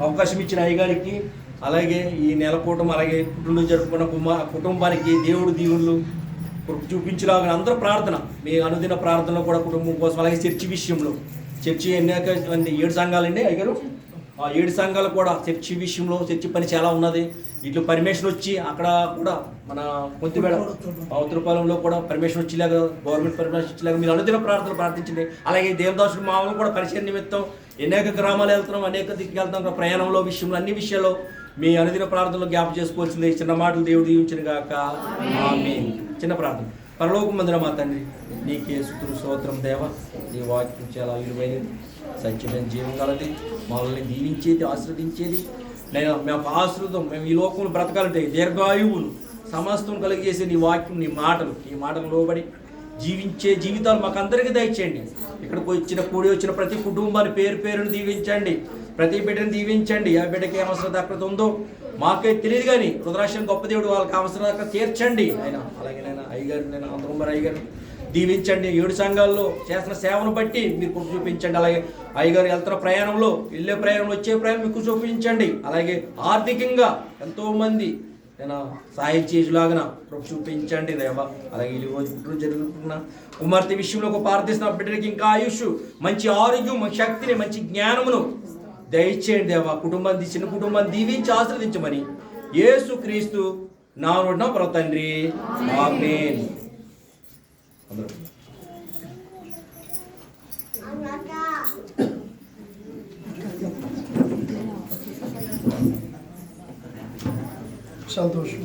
అవకాశం ఇచ్చిన అయ్యగారికి, అలాగే ఈ నెలకూటం, అలాగే కుటుంబం జరుపుకున్న కుటుంబానికి దేవుడు దీవులు చూపించలాగా అందరూ ప్రార్థన, మీ అనుదిన ప్రార్థనలో కూడా కుటుంబం కోసం. అలాగే చర్చి విషయంలో, చర్చి అనేక 7 సంఘాలండి అయ్యగారు, ఆ 7 సంఘాలు కూడా చర్చి విషయంలో, చర్చి పని చాలా ఉన్నది. ఇట్లా పర్మిషన్ వచ్చి అక్కడ కూడా మన కొద్దిపేడ ఉత్తరపాలెంలో కూడా పర్మిషన్ వచ్చేలాగా, గవర్నమెంట్ పర్మిషన్ వచ్చేలాగా మీరు అనుదిన ప్రార్థనలు ప్రార్థించండి. అలాగే దేవదాసుడు మామూలు కూడా పరిచయం నిమిత్తం అనేక గ్రామాలు వెళ్తున్నాం, అనేక దిక్కుకి వెళ్తాం. ప్రయాణంలో విషయంలో, అన్ని విషయాల్లో మీ అనుదిన ప్రార్థనలో జ్ఞాపకం చేసుకోవాల్సింది. చిన్న మాటలు దేవుడు దీవించిన గాక ఆమేన్. చిన్న ప్రార్థన. పరలోకమందున మా తండ్రి, నీకే స్తుతులు స్తోత్రం దేవ. నీ వాక్యం చాలా విలువైనది, సత్యమైన జీవం గలది, మనల్ని దీవించేది, ఆశీర్వదించేది. నేను మేము ఆశ్రితం, మేము ఈ లోకంలో బ్రతకాలంటే దీర్ఘాయువులు సమస్తం కలిగేసే నీ వాక్యం, నీ మాటలు లోబడి జీవించే జీవితాలు మాకు అందరికీ దయచేయండి. ఇక్కడికి కూడి వచ్చిన ప్రతి కుటుంబాన్ని పేరును దీవించండి, ప్రతి బిడ్డను దీవించండి. ఆ బిడ్డకి ఏ అవసరం దక్కత ఉందో మాకే తెలియదు, కానీ రుద్రాక్షని గొప్ప దేవుడు వాళ్ళకి అవసరం దాకా తీర్చండి ఆయన. అలాగే నేను అందరూ అయ్యగారు దీవించండి. 7 సంఘాల్లో చేసిన సేవను బట్టి మీరు కృప చూపించండి. అలాగే అయ్యగారు వెళ్తున్న ప్రయాణంలో, వెళ్ళే ప్రయాణంలో, వచ్చే ప్రయాణం మీకు చూపించండి. అలాగే ఆర్థికంగా ఎంతోమంది సహాయం చేసేలాగా కృప చూపించండి దేవా. అలాగే ఈ రోజు జరుగుతున్న కుమార్తె విషయంలో ఒక ప్రార్థిస్తున్న బిడ్డకి ఇంకా ఆయుష్, మంచి ఆరోగ్యం, శక్తిని, మంచి జ్ఞానమును దయచేయండి దేవా. చిన్న కుటుంబాన్ని దీవించి ఆశీర్వదించమని యేసుక్రీస్తు నామమున పరమ తండ్రి ఆమేన్. సంతోషం.